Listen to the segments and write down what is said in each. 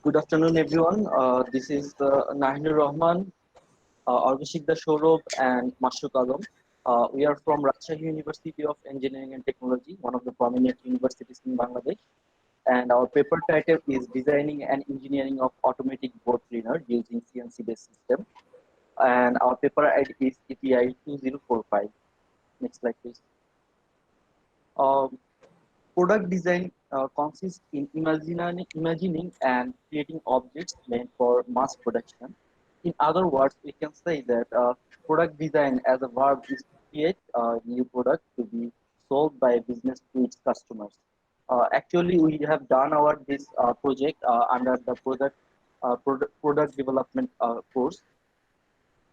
Good afternoon, everyone. This is Nahinur Rahman, Arvashikda Shorob, and Mashuk Alam. We are from Rajshahi University of Engineering and Technology, one of the prominent universities in Bangladesh. And our paper title is Designing and Engineering of Automatic Board Cleaner using CNC-based system. And our paper ID is EPI 2045. Next slide, please. Um, Product design consists in imagining and creating objects meant for mass production. In other words, we can say that product design as a verb is to create a new product to be sold by a business to its customers. Actually, we have done our this project under the product development course.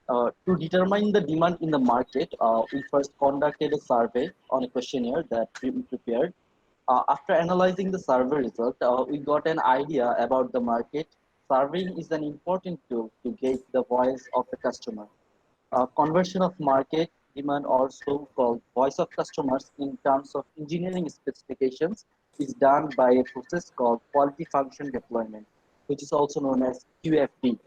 To determine the demand in the market, we first conducted a survey on a questionnaire that we prepared. After analyzing the survey result, we got an idea about the market. Surveying is an important tool to gauge the voice of the customer. Conversion of market demand, also called voice of customers in terms of engineering specifications, is done by a process called quality function deployment, which is also known as QFD.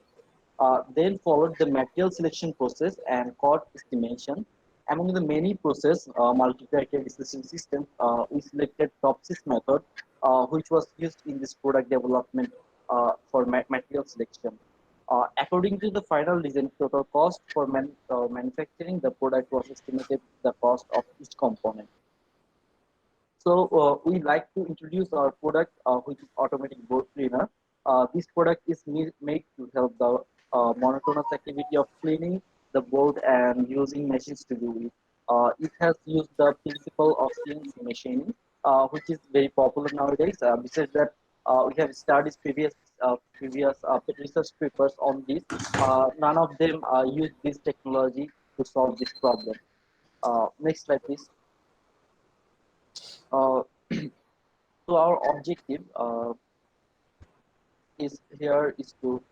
Then followed the material selection process and cost estimation. Among the many process, multi-criteria decision system, we selected TOPSIS method, which was used in this product development for material selection. According to the final design total cost for manufacturing, the product was estimated the cost of each component. So we like to introduce our product, which is automatic board cleaner. This product is made to help the monotonous activity of cleaning the board and using machines to do it. It has used the principle of CNC machining, which is very popular nowadays. Besides that, we have studied previous research papers on this. None of them use this technology to solve this problem. Next slide, please. Uh, so our objective is here is to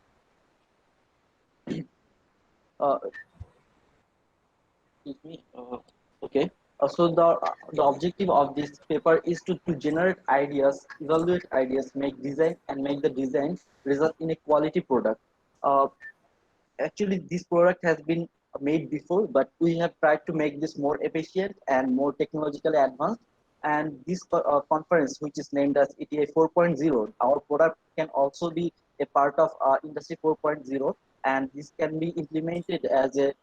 uh, excuse me. Okay. So the objective of this paper is to generate ideas, evaluate ideas, make design, and make the design result in a quality product. Uh, Actually, this product has been made before, but we have tried to make this more efficient and more technologically advanced. And this conference, which is named as ETA 4.0, our product can also be a part of Industry 4.0, and this can be implemented as a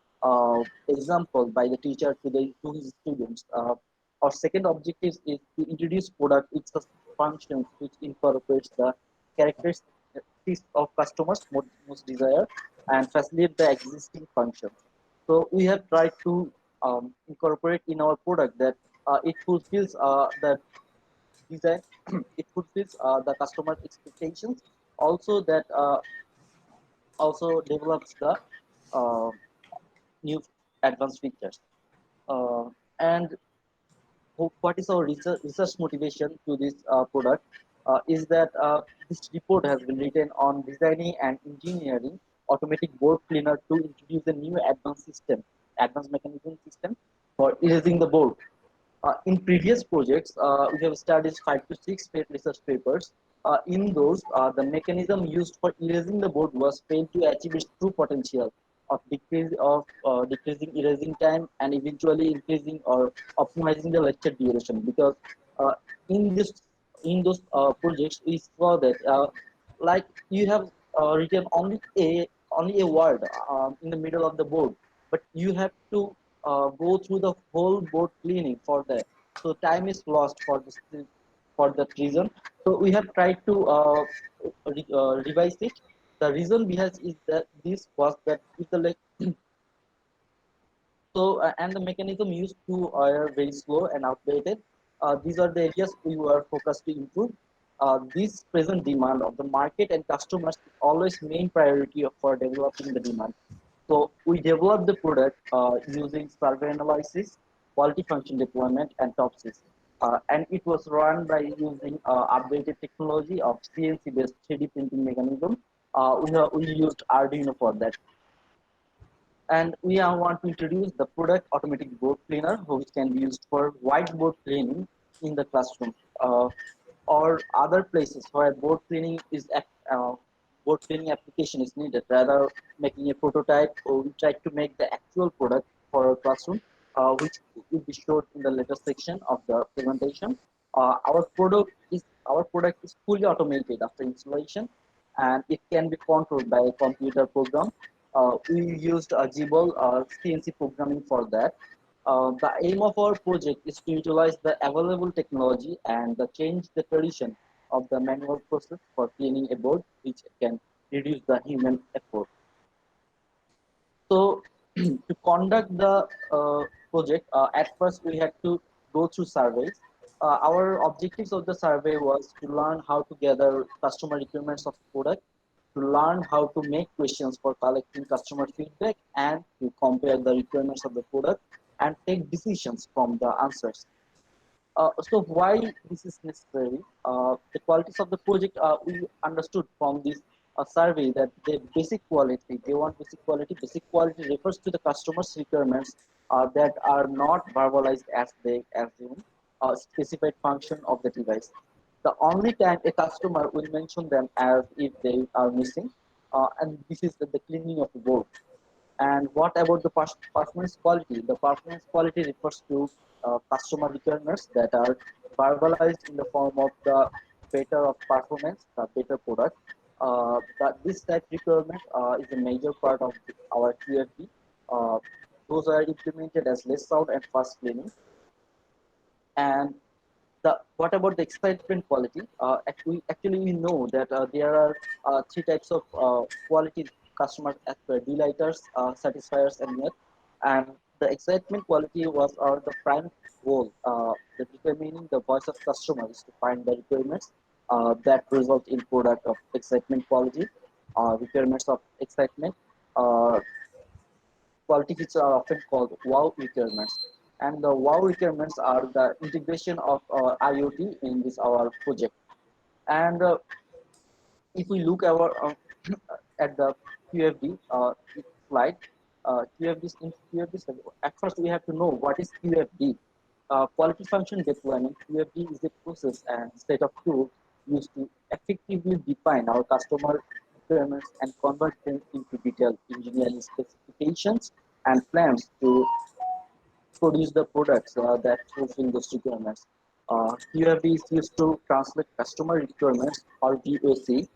example by the teacher to his students. Our second objective is to introduce product which has functions which incorporates the characteristics of customers most desire and facilitate the existing functions. So we have tried to incorporate in our product that it fulfills the design, it fulfills the customer expectations. Also that also develops the uh, new advanced features. Uh, and what is our research motivation to this product is that this report has been written on designing and engineering automatic board cleaner to introduce a new advanced mechanism system for erasing the board. In previous projects, we have studied 5 to 6 research papers. In those, the mechanism used for erasing the board was failed to achieve its true potential of decreasing erasing time and eventually increasing or optimizing the lecture duration. Because uh, in this in those projects, we saw that like you have written only a word in the middle of the board, but you have to go through the whole board cleaning for that. So time is lost for that reason. So we have tried to revise it. The reason behind is that this was that if the and the mechanism used to are very slow and outdated. These are the areas we were focused to improve. This present demand of the market and customers is always main priority for developing the demand. So we developed the product using survey analysis, quality function deployment, and TOPSIS. And it was run by using updated technology of CNC-based 3D printing mechanism. We used Arduino for that. And we want to introduce the product automatic board cleaner, which can be used for whiteboard cleaning in the classroom or other places where board cleaning is board planning application is needed. Rather, making a prototype, or we try to make the actual product for our classroom, which will be showed in the later section of the presentation. Our product is fully automated after installation, and it can be controlled by a computer program. We used a Gbol CNC programming for that. The aim of our project is to utilize the available technology and change the tradition of the manual process for cleaning a board, which can reduce the human effort. So, to conduct the project, at first we had to go through surveys. Our objectives of the survey was to learn how to gather customer requirements of product, to learn how to make questions for collecting customer feedback, and to compare the requirements of the product and take decisions from the answers. So why this is necessary? The qualities of the project, we understood from this survey that the basic quality, they want basic quality. Basic quality refers to the customer's requirements that are not verbalized as they assume a specified function of the device. The only time a customer will mention them as if they are missing, and this is the cleaning of the board. And what about the performance quality? The performance quality refers to customer requirements that are verbalized in the form of the better of performance, the better product. This type requirement is a major part of our QFD. Uh, those are implemented as less sound and fast cleaning. And what about the excitement quality? Actually, we know that there are three types of quality customers as per delighters, satisfiers, and net. And the excitement quality was the prime goal, the determining the voice of customers to find the requirements that result in product of excitement quality, requirements of excitement, uh, quality features are often called wow requirements. And the wow requirements are the integration of IoT in this our project. And if we look at the QFD slide, QFD, at first we have to know what is QFD. Quality function deployment, QFD is a process and set of tools used to effectively define our customer requirements and convert them into detailed engineering specifications and plans to produce the products that fulfill those requirements. QFD is used to translate customer requirements or VOC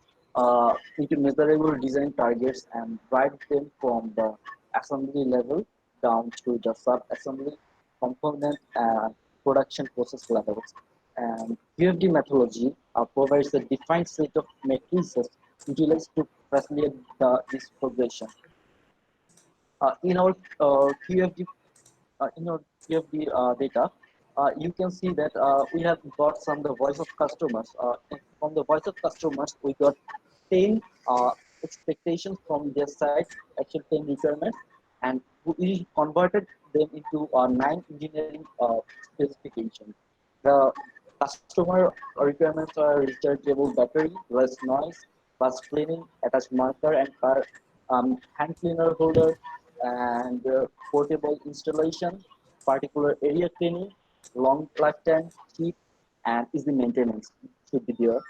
into measurable design targets and drive them from the assembly level down to the sub-assembly component and production process levels. And QFD methodology provides a defined set of matrices utilized to facilitate this progression. In our QFD data, you can see that we have got from the voice of customers. From the voice of customers, we got 10 expectations from their side, actually 10 requirements, and we converted them into 9 engineering specifications. The customer requirements are rechargeable battery, less noise, fast cleaning, attached marker and car, hand cleaner holder, and portable installation, particular area cleaning, long lifetime, cheap, and easy maintenance should be there.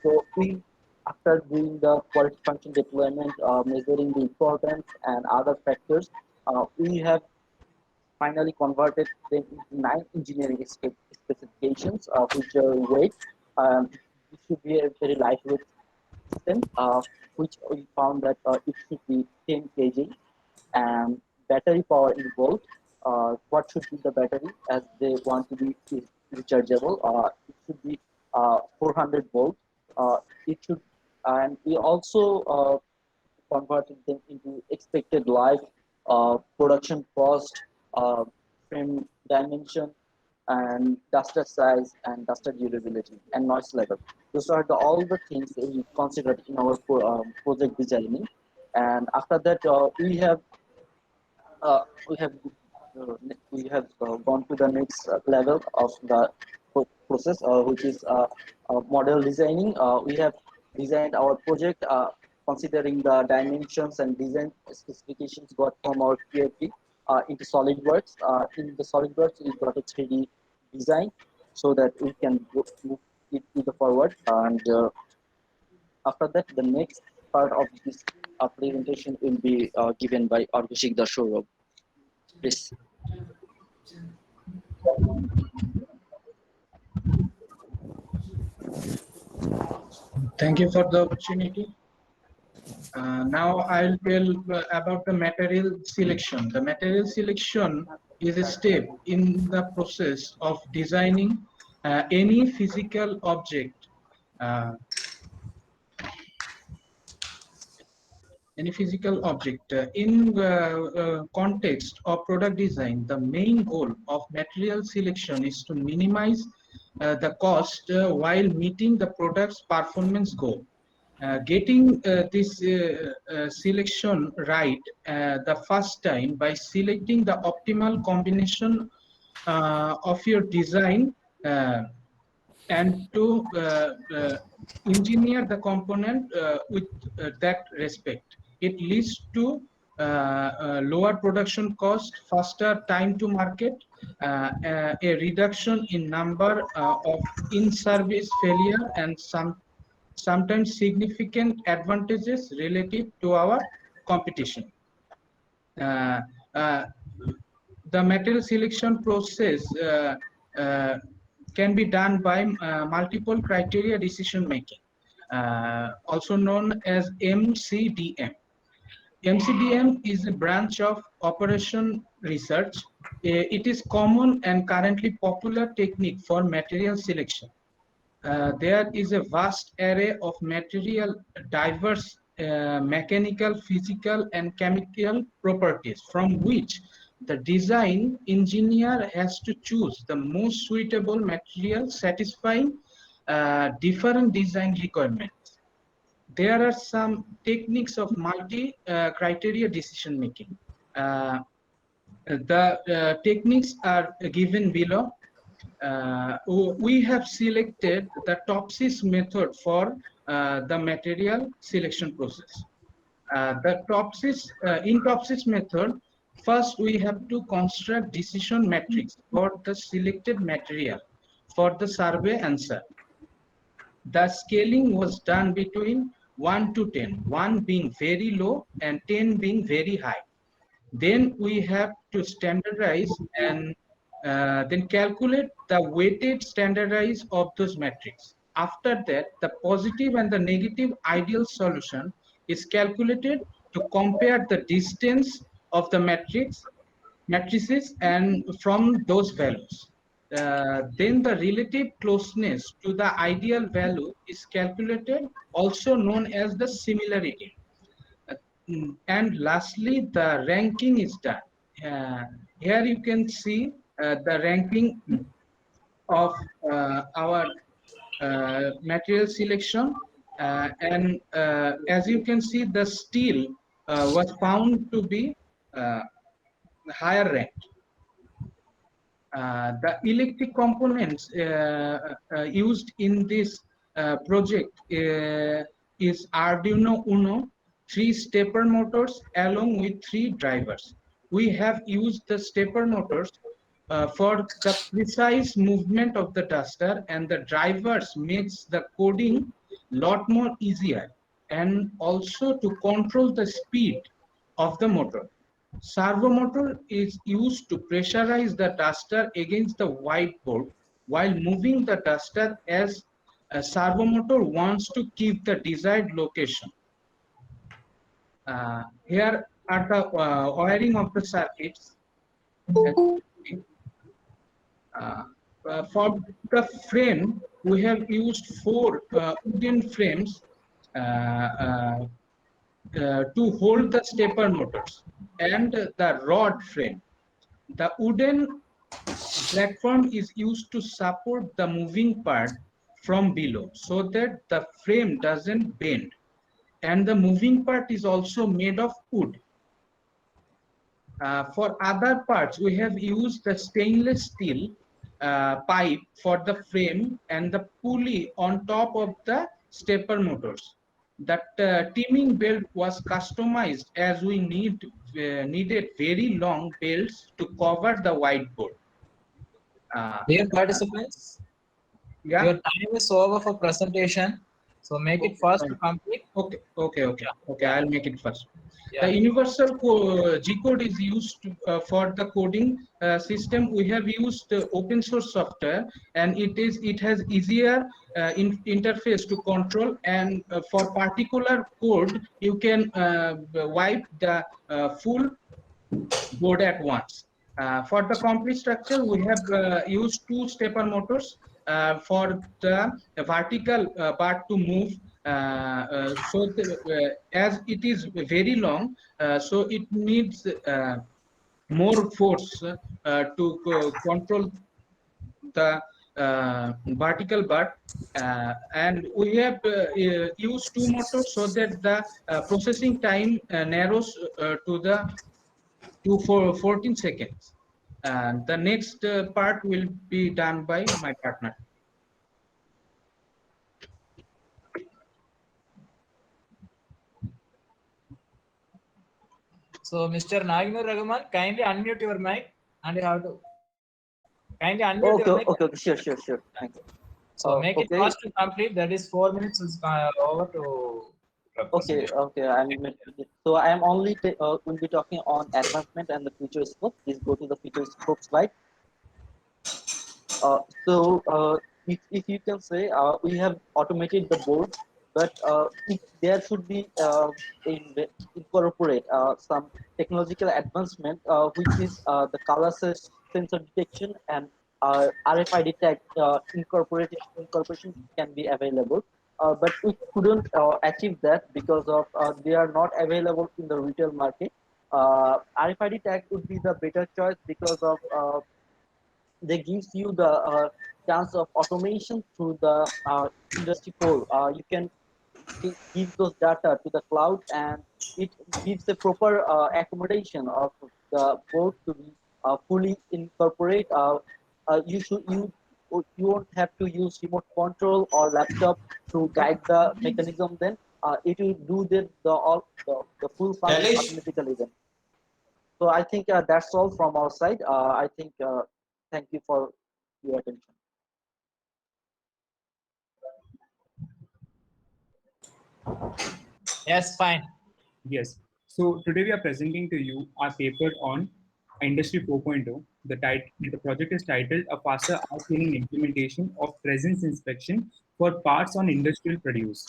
So we, after doing the quality function deployment, measuring the importance and other factors, we have finally converted them into 9 engineering specifications, which are weight. It should be a very lightweight system, which we found that it should be 10 kg, and battery power in volt. What should be the battery as they want to be rechargeable? It should be 400 volt. It should, and we also converted them into expected life, production cost, uh, frame dimension, and duster size, and duster durability, and noise level. Those are all the things that we considered in our project designing. And after that, uh, we have gone to the next level of the process, which is model designing. We have designed our project considering the dimensions and design specifications got from our QFD into SolidWorks. In the SolidWorks, we got a 3D design so that we can move it to the forward. And after that, the next part of this presentation will be given by Argoshik Dashaurabh. Please. Thank you for the opportunity. Now I'll tell about the material selection. The material selection is a step in the process of designing any physical object. In context of product design, the main goal of material selection is to minimize the cost while meeting the product's performance goal. Getting this selection right the first time by selecting the optimal combination of your design and to engineer the component with that respect. It leads to lower production cost, faster time to market, a reduction in number of in-service failure, and sometimes significant advantages relative to our competition. The material selection process can be done by multiple criteria decision making, also known as MCDM. MCDM is a branch of operation research. It is common and currently popular technique for material selection. There is a vast array of material, diverse mechanical, physical, and chemical properties from which the design engineer has to choose the most suitable material satisfying different design requirements. There are some techniques of multi-criteria decision making. The techniques are given below. We have selected the TOPSIS method for the material selection process. In TOPSIS method, first we have to construct decision matrix for the selected material for the survey answer. The scaling was done between 1 to 10, 1 being very low and 10 being very high. Then we have to standardize and then calculate the weighted standardize of those metrics. After that, the positive and the negative ideal solution is calculated to compare the distance of the matrices and from those values. Then the relative closeness to the ideal value is calculated, also known as the similarity. And lastly, the ranking is done. Here you can see the ranking of our material selection, and as you can see, the steel was found to be higher ranked. The electric components used in this project is Arduino Uno, 3 stepper motors along with 3 drivers. We have used the stepper motors for the precise movement of the duster, and the drivers makes the coding lot more easier, and also to control the speed of the motor. Servo motor is used to pressurize the duster against the whiteboard while moving the duster as a servo motor wants to keep the desired location. Here are the wiring of the circuits. For the frame, we have used 4 wooden frames to hold the stepper motors and the rod frame. The wooden platform is used to support the moving part from below so that the frame doesn't bend, and the moving part is also made of wood. For other parts, we have used the stainless steel pipe for the frame and the pulley on top of the stepper motors. That teaming belt was customized as we needed very long belts to cover the whiteboard. Dear participants, Yeah. your time is over for presentation. So make it first to complete. Okay. I'll make it first. Yeah. The universal G code is used for the coding system. We have used open source software, and it has easier interface to control. And for particular code, you can wipe the full board at once. For the complete structure, we have used two stepper motors for the vertical part to move. As it is very long, so it needs more force to control the vertical bar, and we have used two motors so that the processing time narrows to the for 14 seconds. And the next part will be done by my partner. So Mr. Naginur Raghuman, kindly unmute your mic, and you have to kindly unmute your mic. Okay. Sure. Thanks. So make it okay. fast to complete. That is 4 minutes is over to. Okay. So I am only will be talking on advancement and the future scope. Please go to the future scope slide. If you can say we have automated the board, but if there should be incorporate some technological advancement, which is the color sensor detection and RFID tag incorporation can be available. But we couldn't achieve that because of they are not available in the retail market. RFID tag would be the better choice because of they gives you the chance of automation through the industry core. You can give those data to the cloud, and it gives a proper accommodation of the board to be fully incorporate. You won't have to use remote control or laptop to guide the mechanism. Then it will do the full function automatically. Then, so I think that's all from our side. I think thank you for your attention. Yes, fine. Yes. So today we are presenting to you our paper on Industry 4.0. The project is titled A Faster R-Scaling Implementation of Presence Inspection for Parts on Industrial Produce.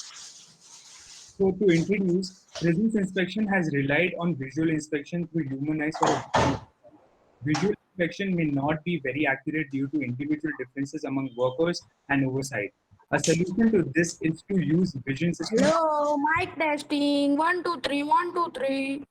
So to introduce, presence inspection has relied on visual inspection through human eyes for a visual inspection may not be very accurate due to individual differences among workers and oversight. A solution to this is to use vision systems. Hello, mic testing. 1, 2, 3, 1, 2, 3.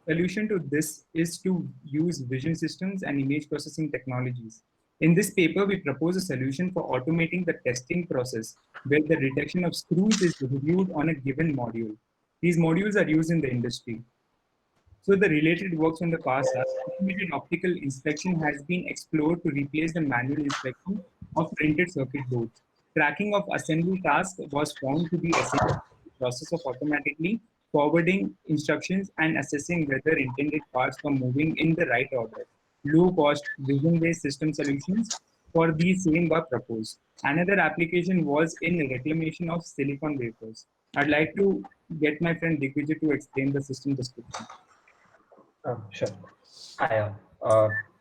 Solution to this is to use vision systems and image processing technologies. In this paper, we propose a solution for automating the testing process where the detection of screws is reviewed on a given module. These modules are used in the industry. So the related works from the past are automated optical inspection has been explored to replace the manual inspection of printed circuit boards. Tracking of assembly tasks was found to be essential to the process of automatically forwarding instructions and assessing whether intended parts were moving in the right order. Low-cost vision-based system solutions for these same were proposed. Another application was in reclamation of silicon wafers. I'd like to get my friend Digvijay to explain the system description. Sure. Hi.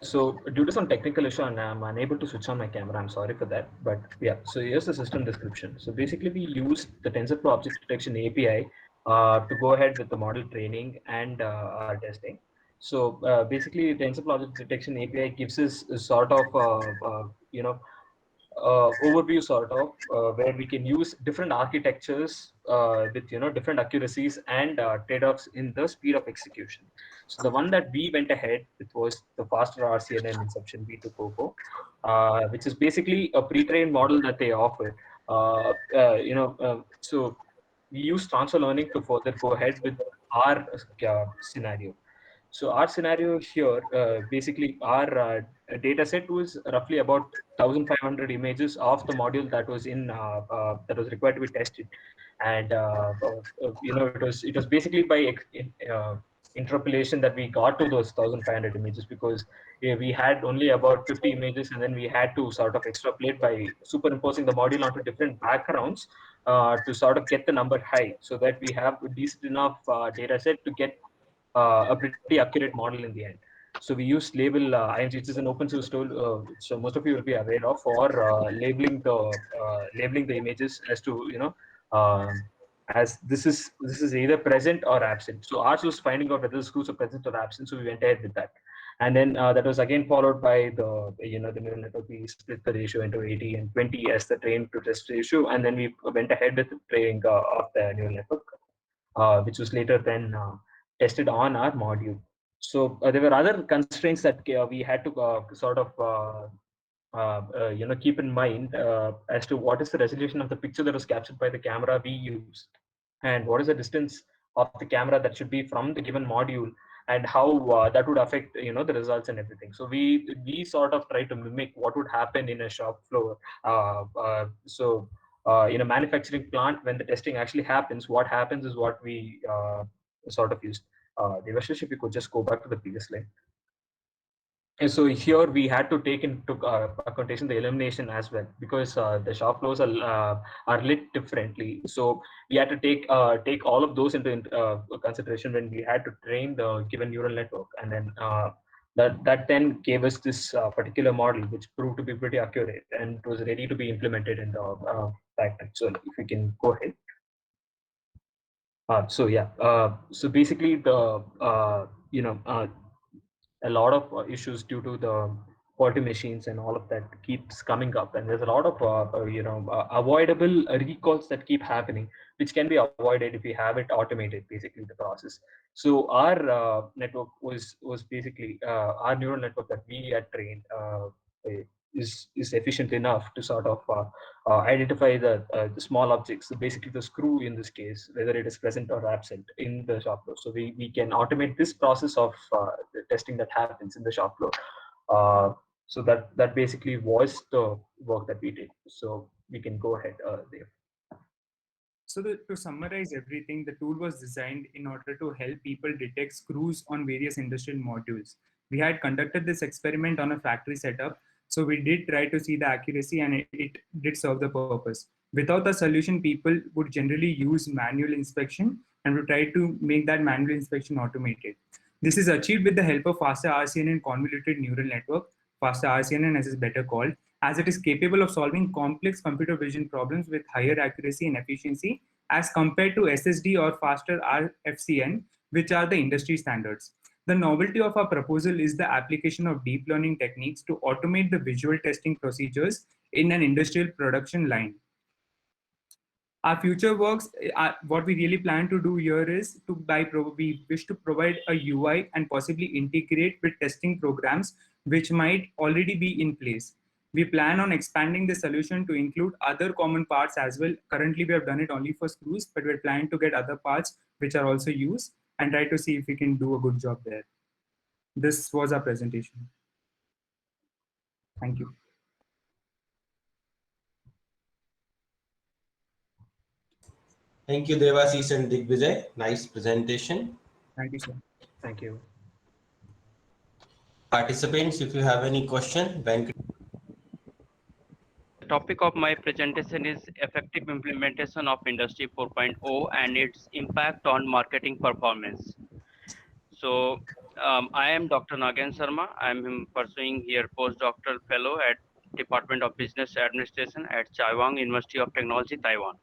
So due to some technical issue, I'm unable to switch on my camera. I'm sorry for that. But yeah, so here's the system description. So basically, we use the TensorFlow Object Detection API to go ahead with the model training and our testing. So basically, TensorFlow Object Detection API gives us a sort of overview sort of where we can use different architectures with different accuracies and trade-offs in the speed of execution. So the one that we went ahead with was the faster RCNN Inception V2 Coco, which is basically a pre-trained model that they offer. So we use transfer learning to further go ahead with our scenario. So our scenario here, basically our data set was roughly about 1,500 images of the module that was that was required to be tested, and it was basically by interpolation that we got to those 1500 images, because we had only about 50 images, and then we had to sort of extrapolate by superimposing the module onto different backgrounds to sort of get the number high, so that we have a decent enough data set to get a pretty accurate model in the end. So we use label IMG, which is an open source tool, so most of you will be aware of, for labeling the images as to, you know, as this is either present or absent. So ours was finding out whether the screws are present or absent, so we went ahead with that. And then that was again followed by the, you know, the neural network. We split the ratio into 80 and 20 as the train to test ratio, and then we went ahead with the training of the neural network, which was later then tested on our module. So there were other constraints that we had to sort of you know, keep in mind as to what is the resolution of the picture that was captured by the camera we used, and what is the distance of the camera that should be from the given module, and how that would affect, you know, the results and everything. So we sort of try to mimic what would happen in a shop floor. In a manufacturing plant, when the testing actually happens, what happens is what we sort of used. Devashish, if you could just go back to the previous slide. And so here we had to take into consideration the illumination as well, because the shop floors are lit differently. So we had to take all of those into consideration when we had to train the given neural network, and then that then gave us this particular model, which proved to be pretty accurate and was ready to be implemented in the factory. So if we can go ahead. So basically the you know, a lot of issues due to the faulty machines and all of that keeps coming up, and there's a lot of avoidable recalls that keep happening, which can be avoided if we have it automated, basically the process. So our network was basically our neural network that we had trained is efficient enough to sort of identify the small objects, so basically the screw in this case, whether it is present or absent in the shop floor. So we can automate this process of the testing that happens in the shop floor. So that basically was the work that we did. So we can go ahead there. So to summarize everything, the tool was designed in order to help people detect screws on various industrial modules. We had conducted this experiment on a factory setup, so we did try to see the accuracy, and it did serve the purpose. Without the solution, people would generally use manual inspection and would try to make that manual inspection automated. This is achieved with the help of faster RCNN convoluted neural network, faster RCNN as is better called, as it is capable of solving complex computer vision problems with higher accuracy and efficiency as compared to SSD or faster RFCN, which are the industry standards. The novelty of our proposal is the application of deep learning techniques to automate the visual testing procedures in an industrial production line. Our future works, what we really plan to do here is we wish to provide a UI and possibly integrate with testing programs which might already be in place. We plan on expanding the solution to include other common parts as well. Currently, we have done it only for screws, but we're planning to get other parts which are also used and try to see if we can do a good job there. This was our presentation. Thank you. Thank you, Devashish and Digvijay. Nice presentation. Thank you, sir. Thank you. Participants, if you have any question, The topic of my presentation is effective implementation of Industry 4.0 and its impact on marketing performance. So I am Dr. Nagen Sharma. I am pursuing here postdoctoral fellow at Department of Business Administration at Chaiwang University of Technology, Taiwan.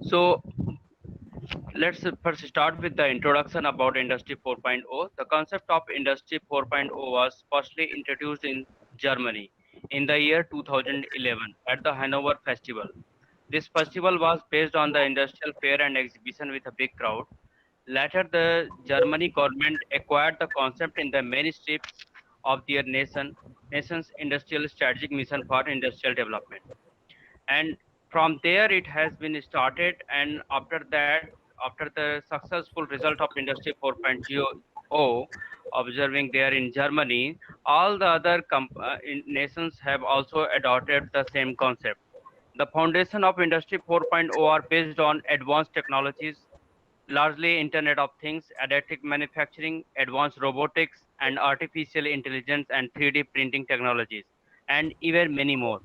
So let's first start with the introduction about Industry 4.0. The concept of Industry 4.0 was firstly introduced in Germany in the year 2011 at the Hanover Festival. This festival was based on the industrial fair and exhibition with a big crowd. Later, the Germany government acquired the concept in the mainstream of their nation's industrial strategic mission for industrial development. And from there, it has been started. And after that, after the successful result of Industry 4.0 observing there in Germany, all the other nations have also adopted the same concept. The foundation of Industry 4.0 are based on advanced technologies largely Internet of Things, additive manufacturing, advanced robotics, and artificial intelligence and 3D printing technologies, and even many more.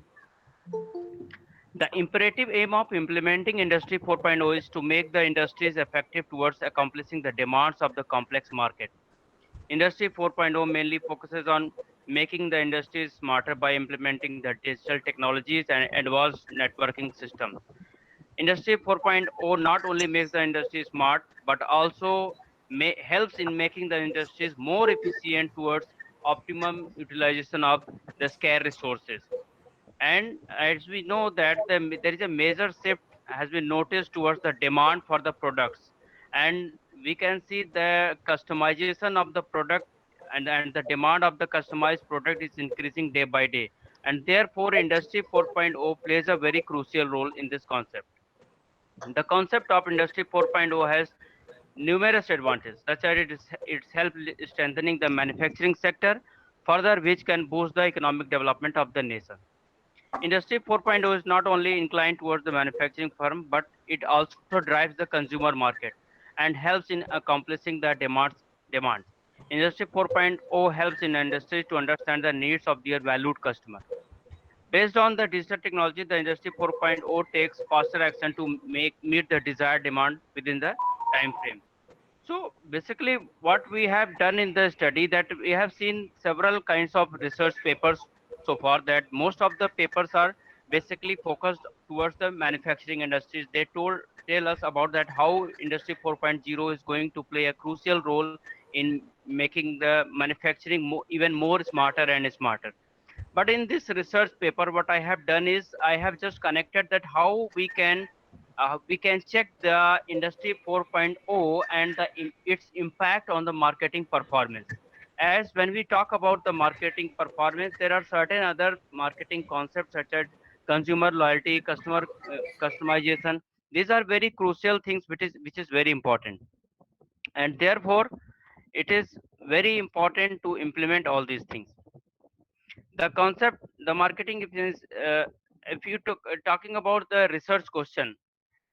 The imperative aim of implementing Industry 4.0 is to make the industries effective towards accomplishing the demands of the complex market. Industry 4.0 mainly focuses on making the industries smarter by implementing the digital technologies and advanced networking systems. Industry 4.0 not only makes the industry smart, but also helps in making the industries more efficient towards optimum utilization of the scarce resources. And as we know that there is a major shift has been noticed towards the demand for the products, and we can see the customization of the product, and the demand of the customized product is increasing day by day, and therefore industry 4.0 plays a very crucial role in this concept. The concept of Industry 4.0 has numerous advantages, such as it's helped strengthening the manufacturing sector, further which can boost the economic development of the nation. Industry 4.0 is not only inclined towards the manufacturing firm, but it also drives the consumer market and helps in accomplishing the demands. Industry 4.0 helps in industries to understand the needs of their valued customer. Based on the digital technology, the Industry 4.0 takes faster action to meet the desired demand within the time frame. So basically, what we have done in the study that we have seen several kinds of research papers so far, that most of the papers are basically focused towards the manufacturing industries. They tell us about that how Industry 4.0 is going to play a crucial role in making the manufacturing even more smarter and smarter. But in this research paper, what I have done is I have just connected that how we can check the Industry 4.0 and its impact on the marketing performance. As when we talk about the marketing performance, there are certain other marketing concepts such as consumer loyalty, customer customization. These are very crucial things, which is very important, and therefore it is very important to implement all these things. The concept, the marketing is, if you took talking about the research question,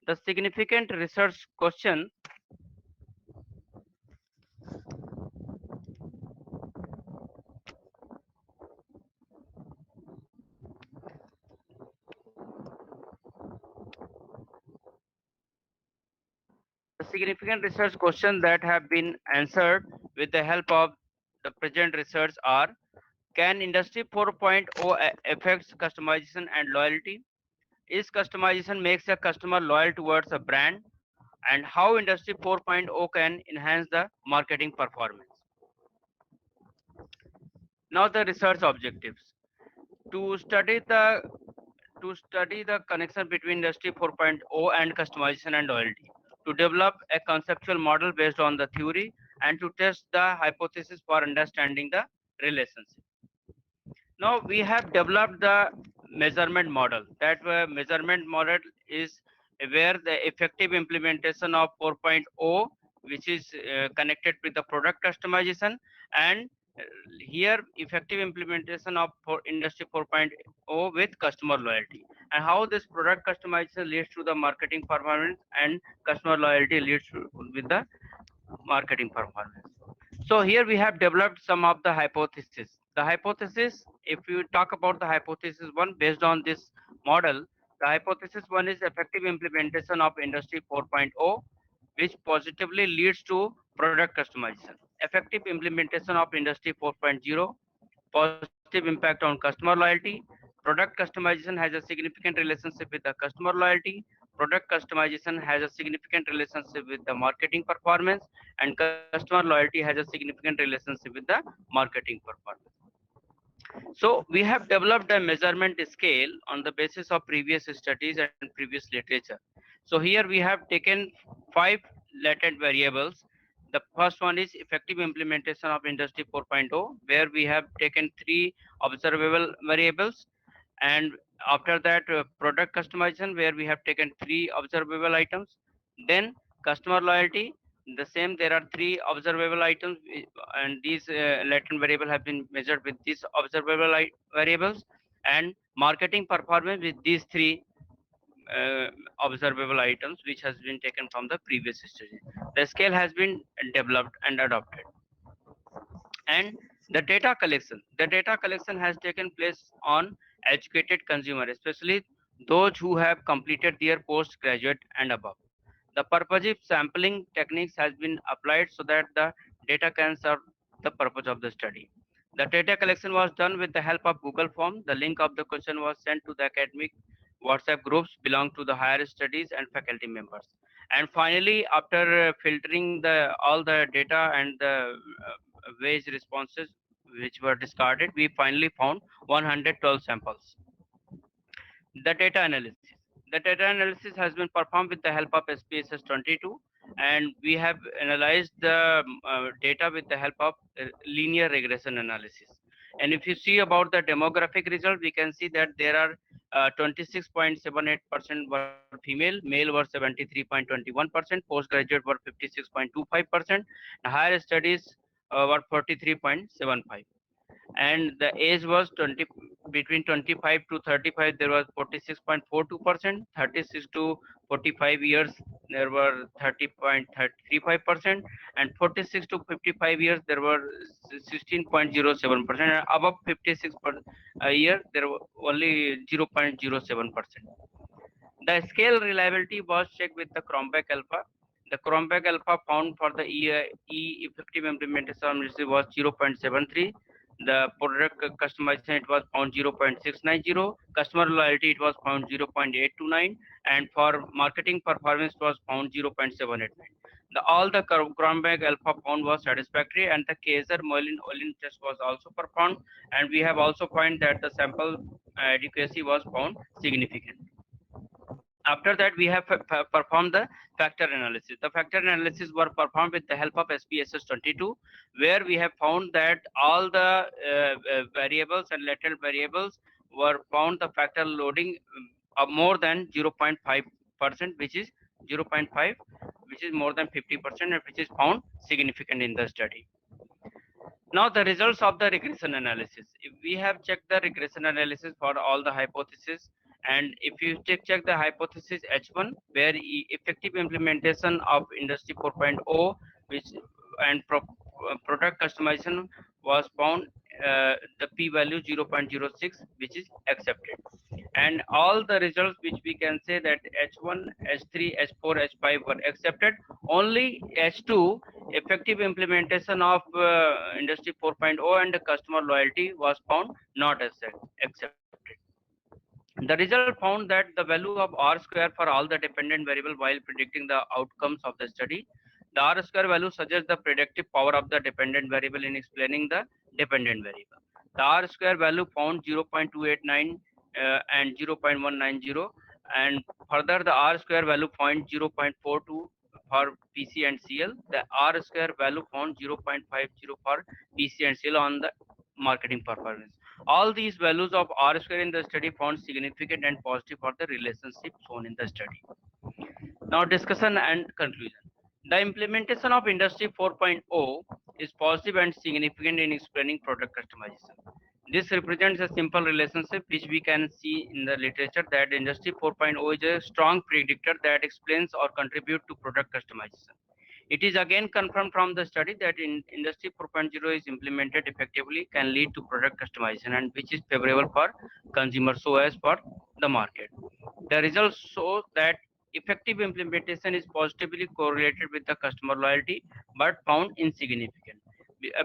the significant research question, the significant research questions that have been answered with the help of the present research are: can Industry 4.0 affects customization and loyalty? Is customization makes a customer loyal towards a brand? And how Industry 4.0 can enhance the marketing performance? Now the research objectives. To study the connection between Industry 4.0 and customization and loyalty, to develop a conceptual model based on the theory, and to test the hypothesis for understanding the relationship. Now we have developed the measurement model. That measurement model is where the effective implementation of 4.0, which is connected with the product customization, and here effective implementation of Industry 4.0 with customer loyalty, and how this product customization leads to the marketing performance, and customer loyalty leads with the marketing performance. So here we have developed some of the hypotheses. The hypothesis, if you talk about the hypothesis one based on this model, the hypothesis one is effective implementation of Industry 4.0, which positively leads to product customization. Effective implementation of Industry 4.0, positive impact on customer loyalty. Product customization has a significant relationship with the customer loyalty. Product customization has a significant relationship with the marketing performance, and customer loyalty has a significant relationship with the marketing performance. So we have developed a measurement scale on the basis of previous studies and previous literature. So here we have taken 5 latent variables. The first one is effective implementation of Industry 4.0, where we have taken 3 observable variables, and after that product customization, where we have taken 3 observable items. Then customer loyalty, the same, there are 3 observable items, and these latent variable have been measured with these observable variables, and marketing performance with these 3 observable items which has been taken from the previous study. The scale has been developed and adopted. And the data collection has taken place on educated consumer, especially those who have completed their postgraduate and above. The purposive sampling techniques has been applied so that the data can serve the purpose of the study. The data collection was done with the help of Google Form. The link of the question was sent to the academic WhatsApp groups belong to the higher studies and faculty members. And finally, after filtering all the data and the waste responses which were discarded, we finally found 112 samples. The data analysis. The data analysis has been performed with the help of SPSS 22, and we have analyzed the data with the help of linear regression analysis. And if you see about the demographic result, we can see that there are 26.78% were female, male were 73.21%, postgraduate were 56.25%, higher studies were 43.75%. And the age was between 25 to 35 there was 46.42%, 36 to 45 years there were 30.35%, and 46 to 55 years there were 16.07%, and above 56 per a year there were only 0.07%. The scale reliability was checked with the Cronbach alpha. The Cronbach alpha found for the effective implementation was 0.73. The product customization it was found 0.690. Customer loyalty it was found 0.829, and for marketing performance was found 0.789. All the Cronbach alpha found was satisfactory, and the Kaiser-Moellin test was also performed, and we have also found that the sample adequacy was found significant. After that, we have performed the factor analysis. The factor analysis were performed with the help of SPSS 22, where we have found that all the variables and lateral variables were found the factor loading of more than 0.5%, which is 0.5, which is more than 50%, and which is found significant in the study. Now the results of the regression analysis. If we have checked the regression analysis for all the hypotheses, and if you check the hypothesis H1, where effective implementation of Industry 4.0, which and product customization was found, the p-value 0.06, which is accepted. And all the results which we can say that H1, H3, H4, H5 were accepted. Only H2, effective implementation of Industry 4.0 and customer loyalty was found not accepted. The result found that the value of R square for all the dependent variable while predicting the outcomes of the study, the R square value suggests the predictive power of the dependent variable in explaining the dependent variable. The R square value found 0.289 and 0.190, and further the R square value found 0.42 for PC and CL. The R square value found 0.50 for PC and CL on the marketing performance. All these values of R square in the study found significant and positive for the relationship shown in the study. Now discussion and conclusion. The implementation of Industry 4.0 is positive and significant in explaining product customization. This represents a simple relationship which we can see in the literature that Industry 4.0 is a strong predictor that explains or contributes to product customization. It is again confirmed from the study that in Industry 4.0 is implemented effectively can lead to product customization, and which is favorable for consumers so as for the market. The results show that effective implementation is positively correlated with the customer loyalty but found insignificant.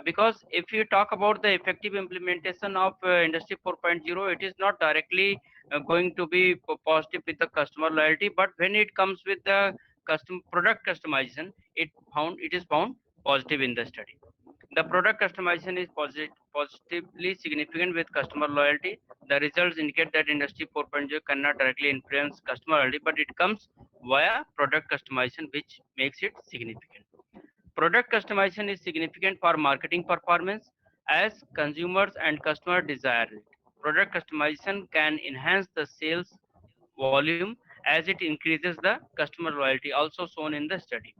Because if you talk about the effective implementation of Industry 4.0, it is not directly going to be positive with the customer loyalty, but when it comes with the product customization, it is found positive in the study. The product customization is positively significant with customer loyalty. The results indicate that Industry 4.0 cannot directly influence customer loyalty, but it comes via product customization, which makes it significant. Product customization is significant for marketing performance as consumers and customers desire it. Product customization can enhance the sales volume as it increases the customer loyalty, also shown in the study.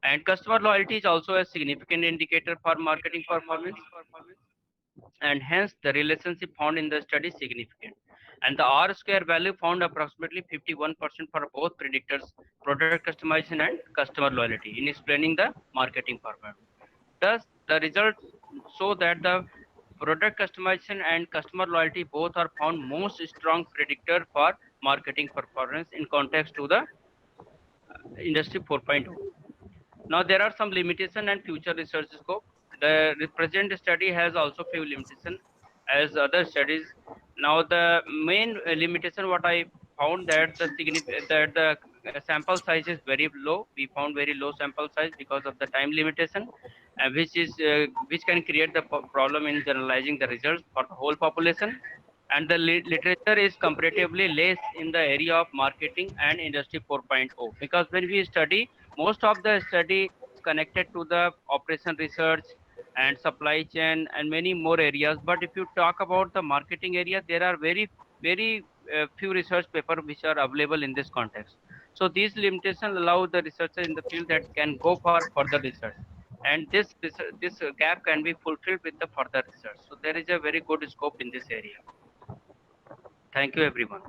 And customer loyalty is also a significant indicator for marketing performance, and hence the relationship found in the study is significant. And the R square value found approximately 51% for both predictors, product customization and customer loyalty in explaining the marketing performance. Thus, the results show that the product customization and customer loyalty both are found most strong predictor for marketing performance in context to the industry 4.0. Now there are some limitation and future research scope. The present study has also few limitation as other studies. Now the main limitation what I found that that the sample size is very low. We found very low sample size because of the time limitation, which can create the problem in generalizing the results for the whole population. And the literature is comparatively less in the area of marketing and industry 4.0, because when we study, most of the study is connected to the operation research and supply chain and many more areas. But if you talk about the marketing area, there are very few research papers which are available in this context. So these limitations allow the researcher in the field that can go for further research, and this gap can be fulfilled with the further research. So there is a very good scope in this area. Thank you, everyone.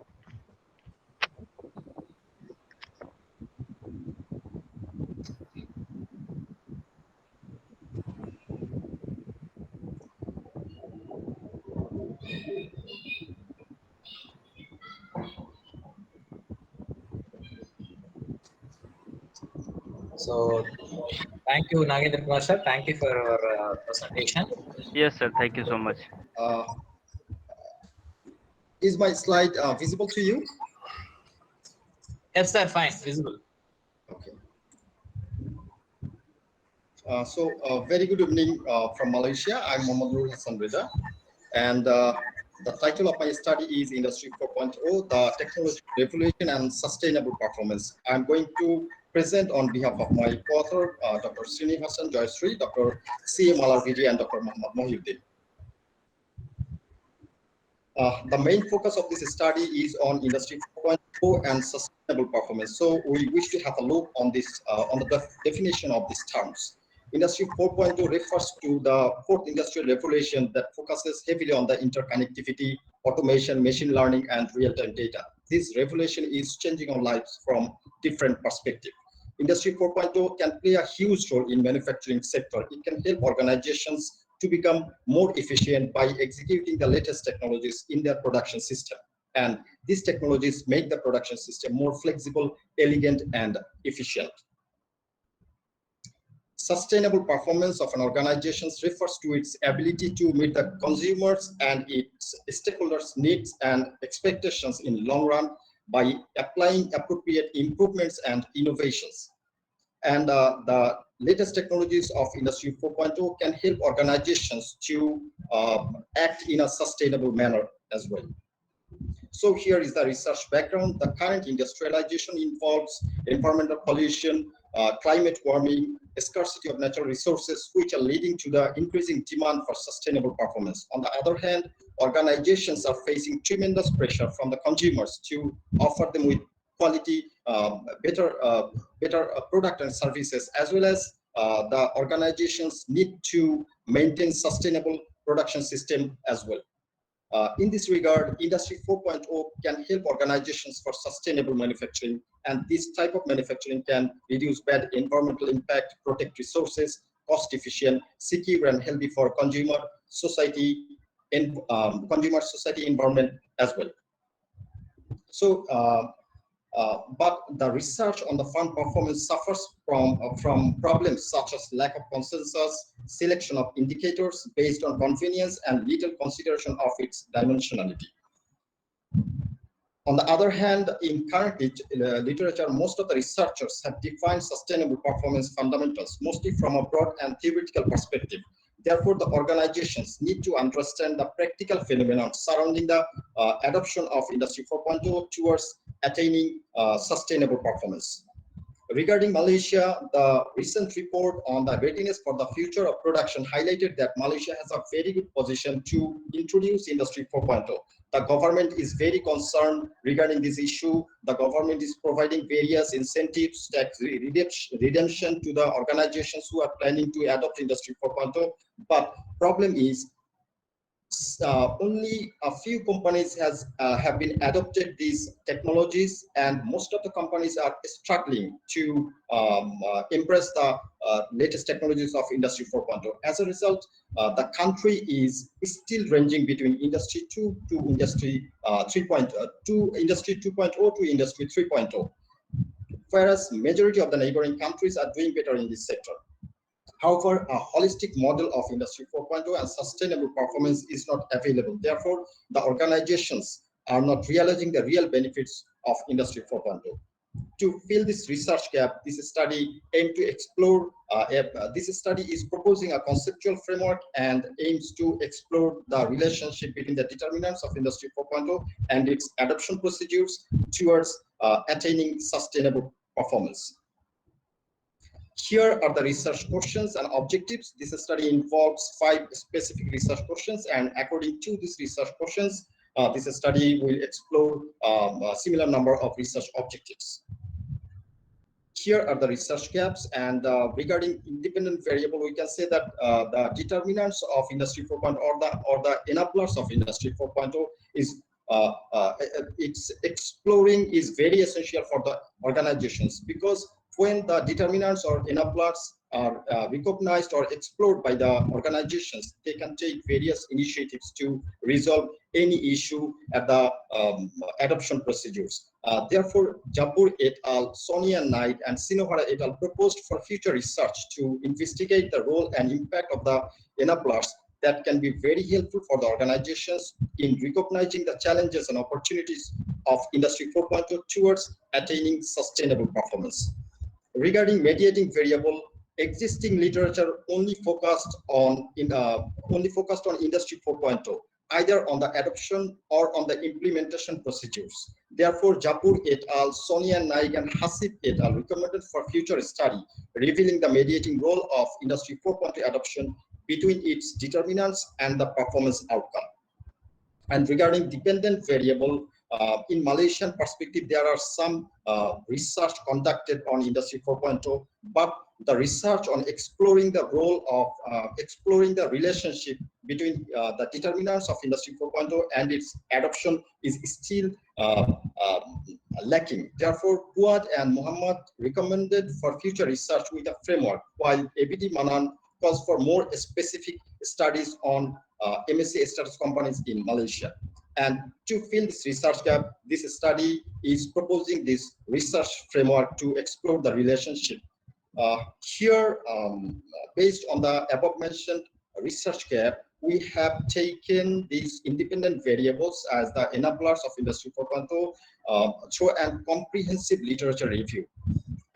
So, thank you, Nagendra Kumar sir. Thank you for your presentation. Yes, sir. Thank you so much. Is my slide visible to you? Yes, sir. Fine. Visible. Okay. Very good evening from Malaysia. I'm Mohammad Hassan Reza, and the title of my study is Industry 4.0, the Technology Revolution and Sustainable Performance. I'm going to present on behalf of my co-author, Dr. Srini Hassan Joyasri, Dr. C. Malarviji, and Dr. Muhammad Mohiuddin. The main focus of this study is on Industry 4.0 and sustainable performance. So we wish to have a look on this on the definition of these terms. Industry 4.0 refers to the fourth industrial revolution that focuses heavily on the interconnectivity, automation, machine learning, and real-time data. This revolution is changing our lives from different perspectives. Industry 4.0 can play a huge role in manufacturing sector. It can help organizations to become more efficient by executing the latest technologies in their production system. And these technologies make the production system more flexible, elegant, and efficient. Sustainable performance of an organization refers to its ability to meet the consumers and its stakeholders' needs and expectations in the long run by applying appropriate improvements and innovations. And the latest technologies of Industry 4.0 can help organizations to act in a sustainable manner as well. So here is the research background. The current industrialization involves environmental pollution, climate warming, scarcity of natural resources, which are leading to the increasing demand for sustainable performance. On the other hand, organizations are facing tremendous pressure from the consumers to offer them with quality, better product and services, as well as the organizations need to maintain sustainable production system as well. In this regard, Industry 4.0 can help organizations for sustainable manufacturing, and this type of manufacturing can reduce bad environmental impact, protect resources, cost efficient, secure and healthy for consumer society and society environment as well. So, but the research on the fund performance suffers from problems such as lack of consensus, selection of indicators based on convenience, and little consideration of its dimensionality. On the other hand, in current literature, most of the researchers have defined sustainable performance fundamentals, mostly from a broad and theoretical perspective. Therefore, the organizations need to understand the practical phenomena surrounding the adoption of Industry 4.0 towards attaining sustainable performance. Regarding Malaysia, the recent report on the readiness for the future of production highlighted that Malaysia has a very good position to introduce Industry 4.0. The government is very concerned regarding this issue. The government is providing various incentives, tax redemption to the organizations who are planning to adopt Industry 4.0. But problem is, only a few companies have been adopted these technologies, and most of the companies are struggling to embrace the latest technologies of Industry 4.0. As a result, the country is still ranging between Industry 2 to Industry 3.0, to Industry 2.0 to Industry 3.0, whereas majority of the neighboring countries are doing better in this sector. However, a holistic model of Industry 4.0 and sustainable performance is not available. Therefore, the organizations are not realizing the real benefits of Industry 4.0. To fill this research gap, this study aims to explore, this study is proposing a conceptual framework and aims to explore the relationship between the determinants of Industry 4.0 and its adoption procedures towards attaining sustainable performance. Here are the research questions and objectives. This study involves 5 specific research questions, and according to these research questions, this study will explore a similar number of research objectives. Here are the research gaps, and regarding independent variable, we can say that the determinants of Industry 4.0 or the enablers of Industry 4.0 is its exploring is very essential for the organizations, because when the determinants or enablers are recognized or explored by the organizations, they can take various initiatives to resolve any issue at the adoption procedures. Therefore, Jabbour et al., Sonia Knight, and Shinohara et al. Proposed for future research to investigate the role and impact of the enablers that can be very helpful for the organizations in recognizing the challenges and opportunities of Industry 4.0 towards attaining sustainable performance. Regarding mediating variable, existing literature only focused on Industry 4.0, either on the adoption or on the implementation procedures. Therefore, Jabbour et al., Sonia Naik, and Hasib et al. Recommended for future study, revealing the mediating role of Industry 4.0 adoption between its determinants and the performance outcome. And regarding dependent variable, in Malaysian perspective, there are some research conducted on Industry 4.0, but the research on exploring the role of exploring the relationship between the determinants of Industry 4.0 and its adoption is still lacking. Therefore, Fuad and Muhammad recommended for future research with a framework, while ABD Manan calls for more specific studies on MSC status companies in Malaysia. And to fill this research gap, this study is proposing this research framework to explore the relationship. Here, based on the above mentioned research gap, we have taken these independent variables as the enablers of Industry 4.0 through a comprehensive literature review.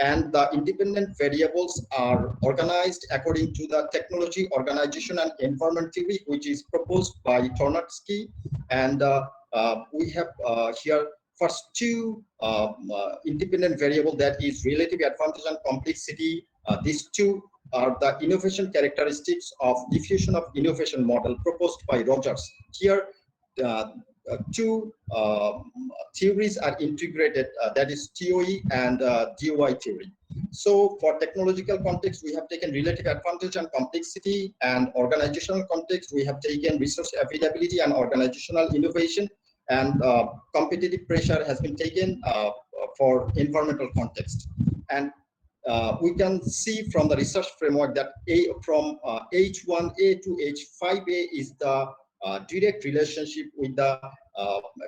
And the independent variables are organized according to the technology, organization, and environment theory, which is proposed by Tornatsky. And we have here first 2 independent variable, that is relative advantage and complexity. These 2 are the innovation characteristics of diffusion of innovation model proposed by Rogers. Here, 2 theories are integrated, that is TOE and DOI theory. So for technological context, we have taken relative advantage and complexity, and organizational context, we have taken resource availability and organizational innovation, and competitive pressure has been taken for environmental context. And we can see from the research framework that from H1A to H5A is the direct relationship with the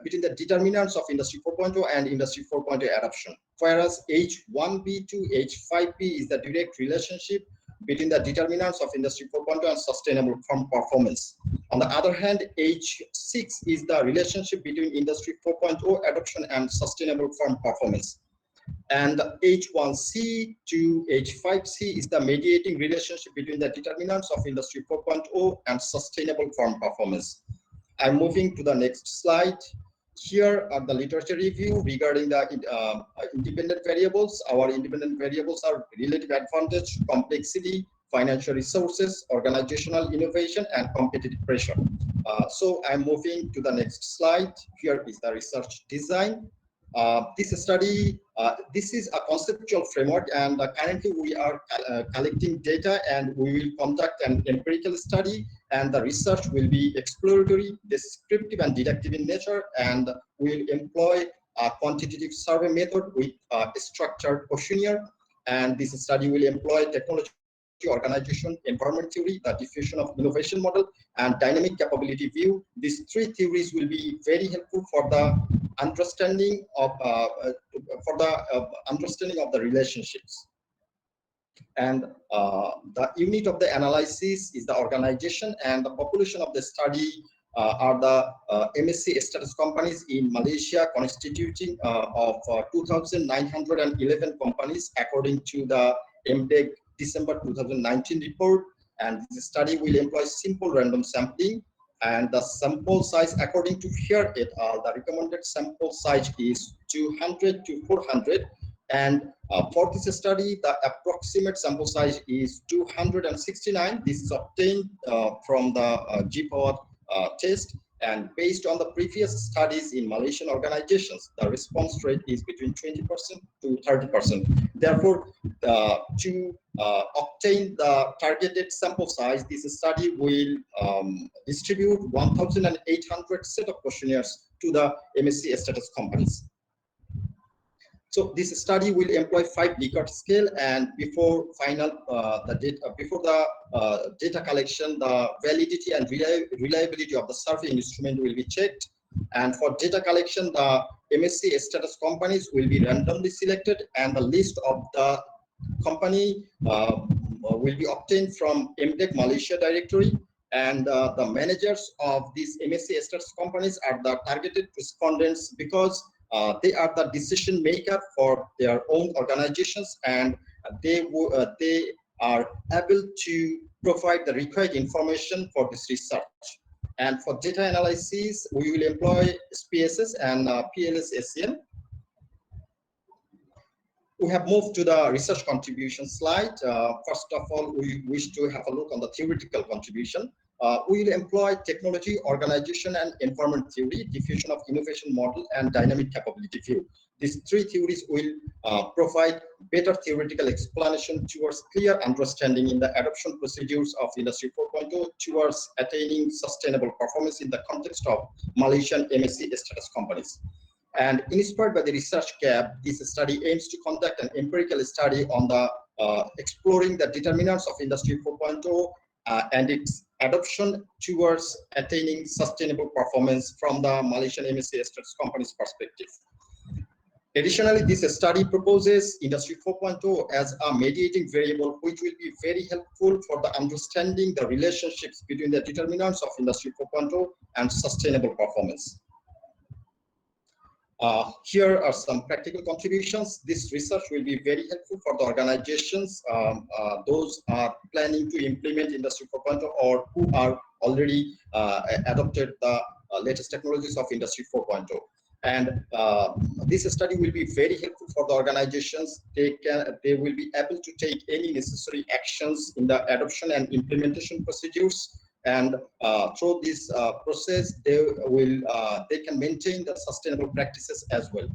between the determinants of Industry 4.0 and Industry 4.0 adoption, whereas H1B to H5B is the direct relationship between the determinants of Industry 4.0 and sustainable firm performance. On the other hand, H6 is the relationship between Industry 4.0 adoption and sustainable firm performance. And H1C to H5C is the mediating relationship between the determinants of Industry 4.0 and sustainable firm performance. I'm moving to the next slide. Here are the literature review regarding the independent variables. Our independent variables are relative advantage, complexity, financial resources, organizational innovation, and competitive pressure. So I'm moving to the next slide. Here is the research design. This study, this is a conceptual framework, and currently we are collecting data, and we will conduct an empirical study, and the research will be exploratory, descriptive, and deductive in nature, and we will employ a quantitative survey method with a structured questionnaire, and this study will employ technology, organization, environment theory, the diffusion of innovation model, and dynamic capability view. These three theories will be very helpful for the understanding of the relationships. And the unit of the analysis is the organization, and the population of the study are the MSc status companies in Malaysia, constituting of 2,911 companies according to the MDEG December 2019 report. And this study will employ simple random sampling, and the sample size according to here et al. The recommended sample size is 200 to 400, and for this study the approximate sample size is 269. This is obtained from the G-Power test, and based on the previous studies in Malaysian organizations, the response rate is between 20% to 30%. Therefore, to obtain the targeted sample size, this study will distribute 1,800 set of questionnaires to the MSc status companies. So this study will employ 5 Likert scale, and before the data collection, the validity and reliability of the survey instrument will be checked. And for data collection, the MSc status companies will be randomly selected, and the list of the company will be obtained from MDEC Malaysia directory. And the managers of these MSc status companies are the targeted respondents, because they are the decision maker for their own organizations, and they are able to provide the required information for this research. And for data analysis, we will employ SPSS and PLS-SCM. We have moved to the research contribution slide. First of all, we wish to have a look on the theoretical contribution. We will employ technology, organization, and environment theory, diffusion of innovation model, and dynamic capability view. These three theories will provide better theoretical explanation towards clear understanding in the adoption procedures of Industry 4.0 towards attaining sustainable performance in the context of Malaysian MSc status companies. And inspired by the research gap, this study aims to conduct an empirical study on the exploring the determinants of Industry 4.0 and its adoption towards attaining sustainable performance from the Malaysian MSc status companies perspective. Additionally, this study proposes Industry 4.0 as a mediating variable, which will be very helpful for the understanding the relationships between the determinants of Industry 4.0 and sustainable performance. Here are some practical contributions. This research will be very helpful for the organizations, those are planning to implement Industry 4.0 or who are already adopted the latest technologies of Industry 4.0. And this study will be very helpful for the organizations. They will be able to take any necessary actions in the adoption and implementation procedures. And through this process, they can maintain the sustainable practices as well.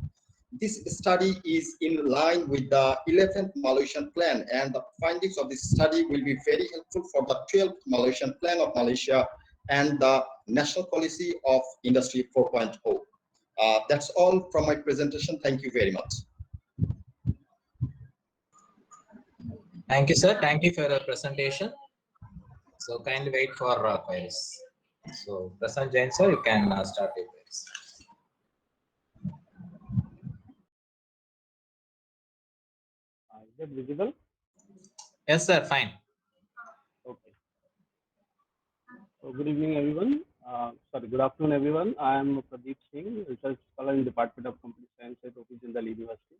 This study is in line with the 11th Malaysian Plan, and the findings of this study will be very helpful for the 12th Malaysian Plan of Malaysia and the National Policy of Industry 4.0. That's all from my presentation. Thank you very much. Thank you, sir. Thank you for your presentation. So kindly wait for queries. So Prasanth Jain, sir, you can start your queries. Is it visible? Yes, sir. Fine. Okay. So good evening, everyone. Good afternoon, everyone. I am Pradeep Singh, research scholar in Department of Computer Science at Opus Jindal University.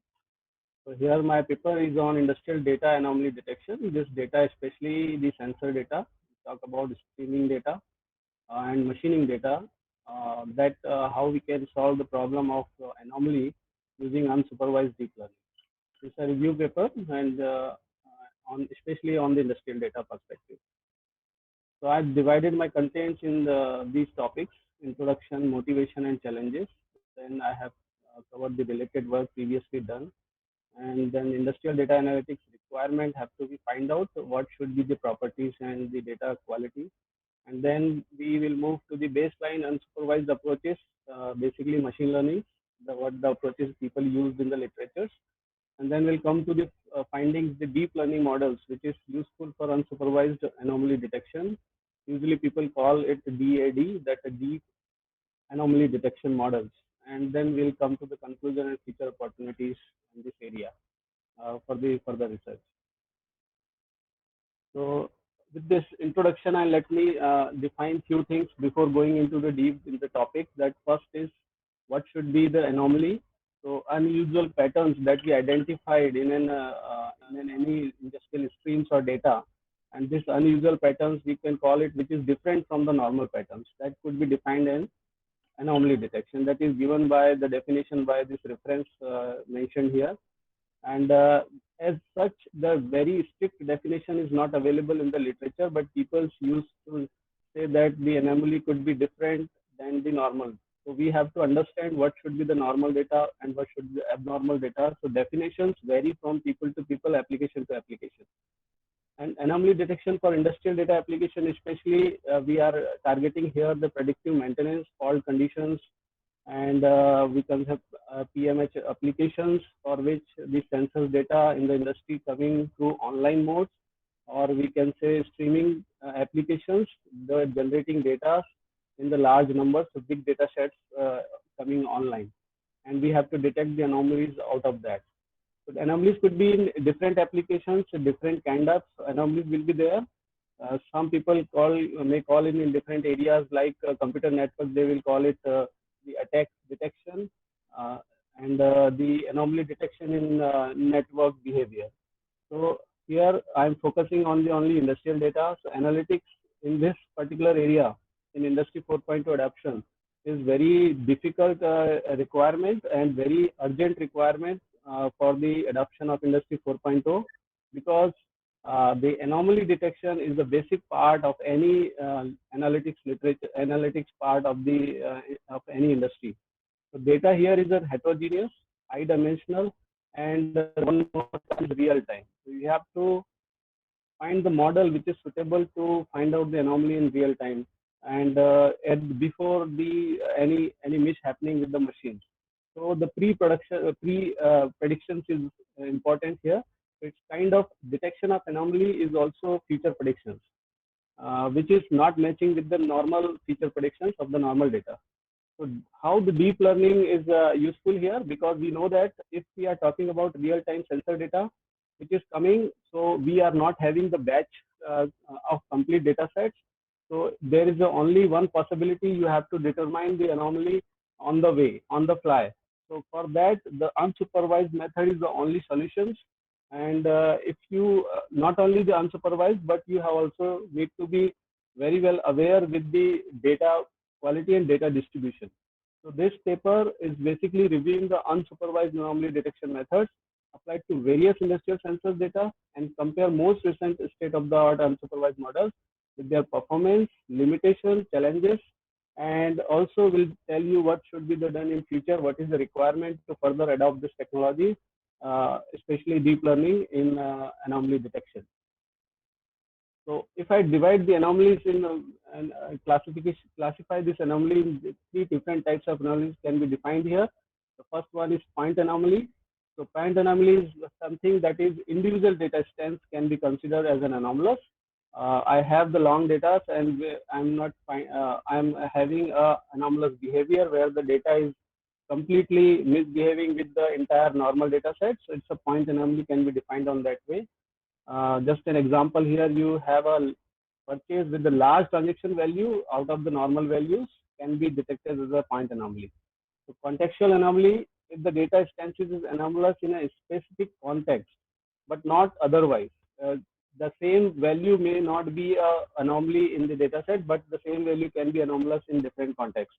So here my paper is on industrial data anomaly detection. This data, especially the sensor data, talk about streaming data and machining data, how we can solve the problem of anomaly using unsupervised deep learning. It's a review paper, and especially on the industrial data perspective. So I've divided my contents in these topics: introduction, motivation, and challenges. Then I have cover the related work previously done. And then industrial data analytics requirement have to be find out what should be the properties and the data quality. And then we will move to the baseline unsupervised approaches, basically machine learning, what the approaches people used in the literatures. And then we'll come to the findings, the deep learning models, which is useful for unsupervised anomaly detection. Usually people call it DAD, that a deep anomaly detection models. And then we'll come to the conclusion and future opportunities in this area for the further research. So with this introduction, and let me define few things before going into the deep in the topic. That first is what should be the anomaly. So unusual patterns that we identified in any industrial streams or data, and this unusual patterns we can call it, which is different from the normal patterns, that could be defined in anomaly detection. That is given by the definition by this reference mentioned here. And as such, the very strict definition is not available in the literature, but people used to say that the anomaly could be different than the normal. So we have to understand what should be the normal data and what should be abnormal data. So definitions vary from people to people, application to application. And anomaly detection for industrial data application, especially, we are targeting here the predictive maintenance, fault conditions, and we can have PMH applications for which the sensors data in the industry coming through online modes, or we can say streaming applications, the generating data in the large numbers of big data sets coming online. And we have to detect the anomalies out of that. So the anomalies could be in different applications, different kind of anomalies will be there. Some people may call it in different areas like computer network, they will call it the attack detection and the anomaly detection in network behavior. So here I'm focusing on the only industrial data. So analytics in this particular area in Industry 4.0 adoption is very difficult requirement and very urgent requirement for the adoption of Industry 4.0, because the anomaly detection is the basic part of any analytics part of the of any industry. So data here is a heterogeneous, high dimensional, and one more is real time. So you have to find the model which is suitable to find out the anomaly in real time and before the any miss happening with the machines. So the predictions is important here. It's kind of detection of anomaly is also feature predictions, which is not matching with the normal feature predictions of the normal data. So how the deep learning is useful here, because we know that if we are talking about real-time sensor data, which is coming, so we are not having the batch of complete data sets. So there is only one possibility, you have to determine the anomaly on the way, on the fly. So for that, the unsupervised method is the only solutions. And if you, not only the unsupervised, but you have also need to be very well aware with the data quality and data distribution. So this paper is basically reviewing the unsupervised anomaly detection methods applied to various industrial sensors data and compare most recent state-of-the-art unsupervised models with their performance, limitations, challenges, and also will tell you what should be done in future, what is the requirement to further adopt this technology, especially deep learning in anomaly detection. So if I divide the anomalies in classify this anomaly in three different types of anomalies can be defined here. The first one is point anomaly. So point anomaly is something that is individual data stands can be considered as an anomalous. I have the long data and I'm having a anomalous behavior where the data is completely misbehaving with the entire normal data set. So it's a point anomaly can be defined on that way. Just an example here, you have a purchase with the large transaction value out of the normal values can be detected as a point anomaly. So contextual anomaly, if the data instances is anomalous in a specific context, but not otherwise. The same value may not be an anomaly in the data set, but the same value can be anomalous in different contexts.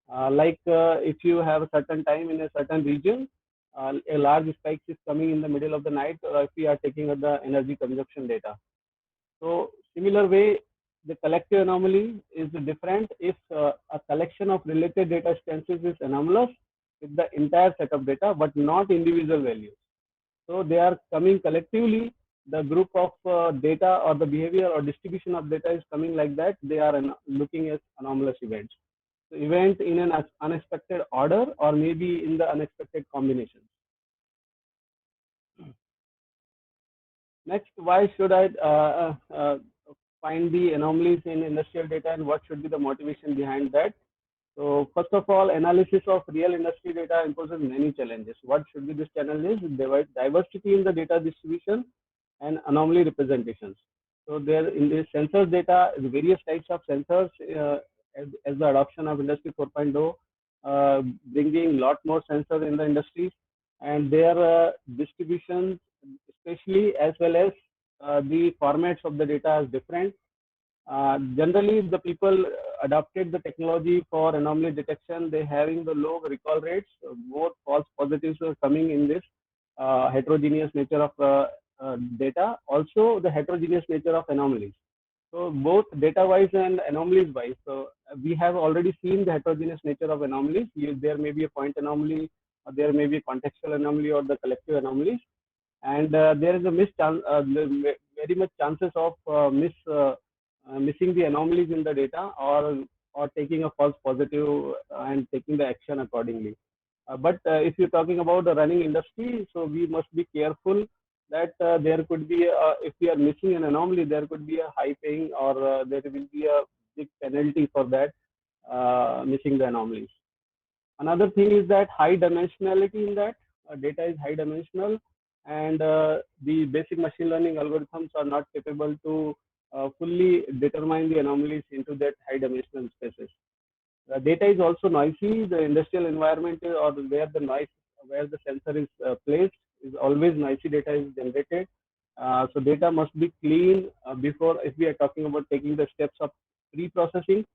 If you have a certain time in a certain region, a large spike is coming in the middle of the night, or if we are taking the energy consumption data. So similar way, the collective anomaly is different. If a collection of related data instances is anomalous, with the entire set of data, but not individual values. So they are coming collectively. The group of data or the behavior or distribution of data is coming like that. They are looking at anomalous events. So event in an unexpected order or maybe in the unexpected combinations. Next, why should I find the anomalies in industrial data and what should be the motivation behind that? So first of all, analysis of real industry data imposes many challenges. What should be these challenges? Diversity in the data distribution and anomaly representations. So there in the sensors data, various types of sensors as the adoption of Industry 4.0, bringing lot more sensors in the industry, and their distributions, especially as well as the formats of the data is different. Generally, the people adopted the technology for anomaly detection. They having the low recall rates, more false positives are coming in this heterogeneous nature of data. Also, the heterogeneous nature of anomalies. So both data-wise and anomalies-wise. So we have already seen the heterogeneous nature of anomalies. There may be a point anomaly, or there may be a contextual anomaly, or the collective anomalies, and there is a very much chances of missing the anomalies in the data, or taking a false positive and taking the action accordingly. But if you're talking about the running industry, so we must be careful that there could be, if we are missing an anomaly, there could be a high paying, or there will be a big penalty for that missing the anomalies. Another thing is that high dimensionality in that data is high dimensional, and the basic machine learning algorithms are not capable to fully determine the anomalies into that high dimensional spaces. The data is also noisy. The industrial environment or where the sensor is placed is always noisy data is generated. So data must be clean before, if we are talking about taking the steps of pre-processing.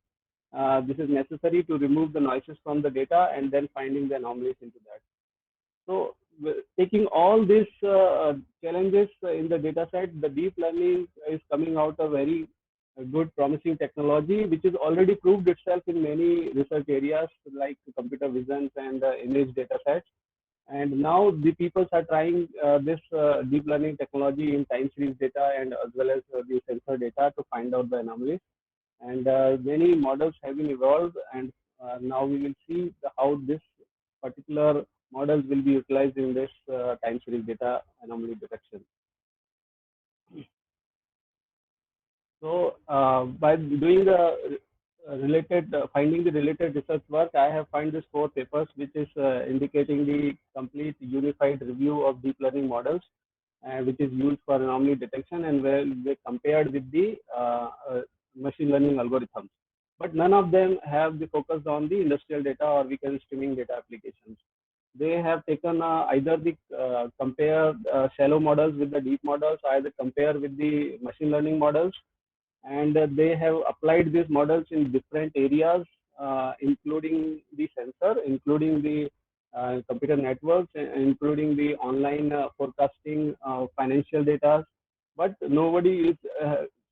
This is necessary to remove the noises from the data and then finding the anomalies into that. So taking all these challenges in the data set, the deep learning is coming out a very good promising technology, which has already proved itself in many research areas like computer vision and image data sets. And now the people are trying this deep learning technology in time series data and as well as the sensor data to find out the anomalies. And many models have been evolved, and now we will see how this particular models will be utilized in this time series data anomaly detection. So by doing the finding the related research work, I have found these 4 papers, which is indicating the complete unified review of deep learning models, which is used for anomaly detection, and where they compared with the machine learning algorithms. But none of them have the focus on the industrial data or we can streaming data applications. They have taken either the compare shallow models with the deep models, either compare with the machine learning models, and they have applied these models in different areas, including the sensor, including the computer networks, including the online forecasting financial data. But nobody is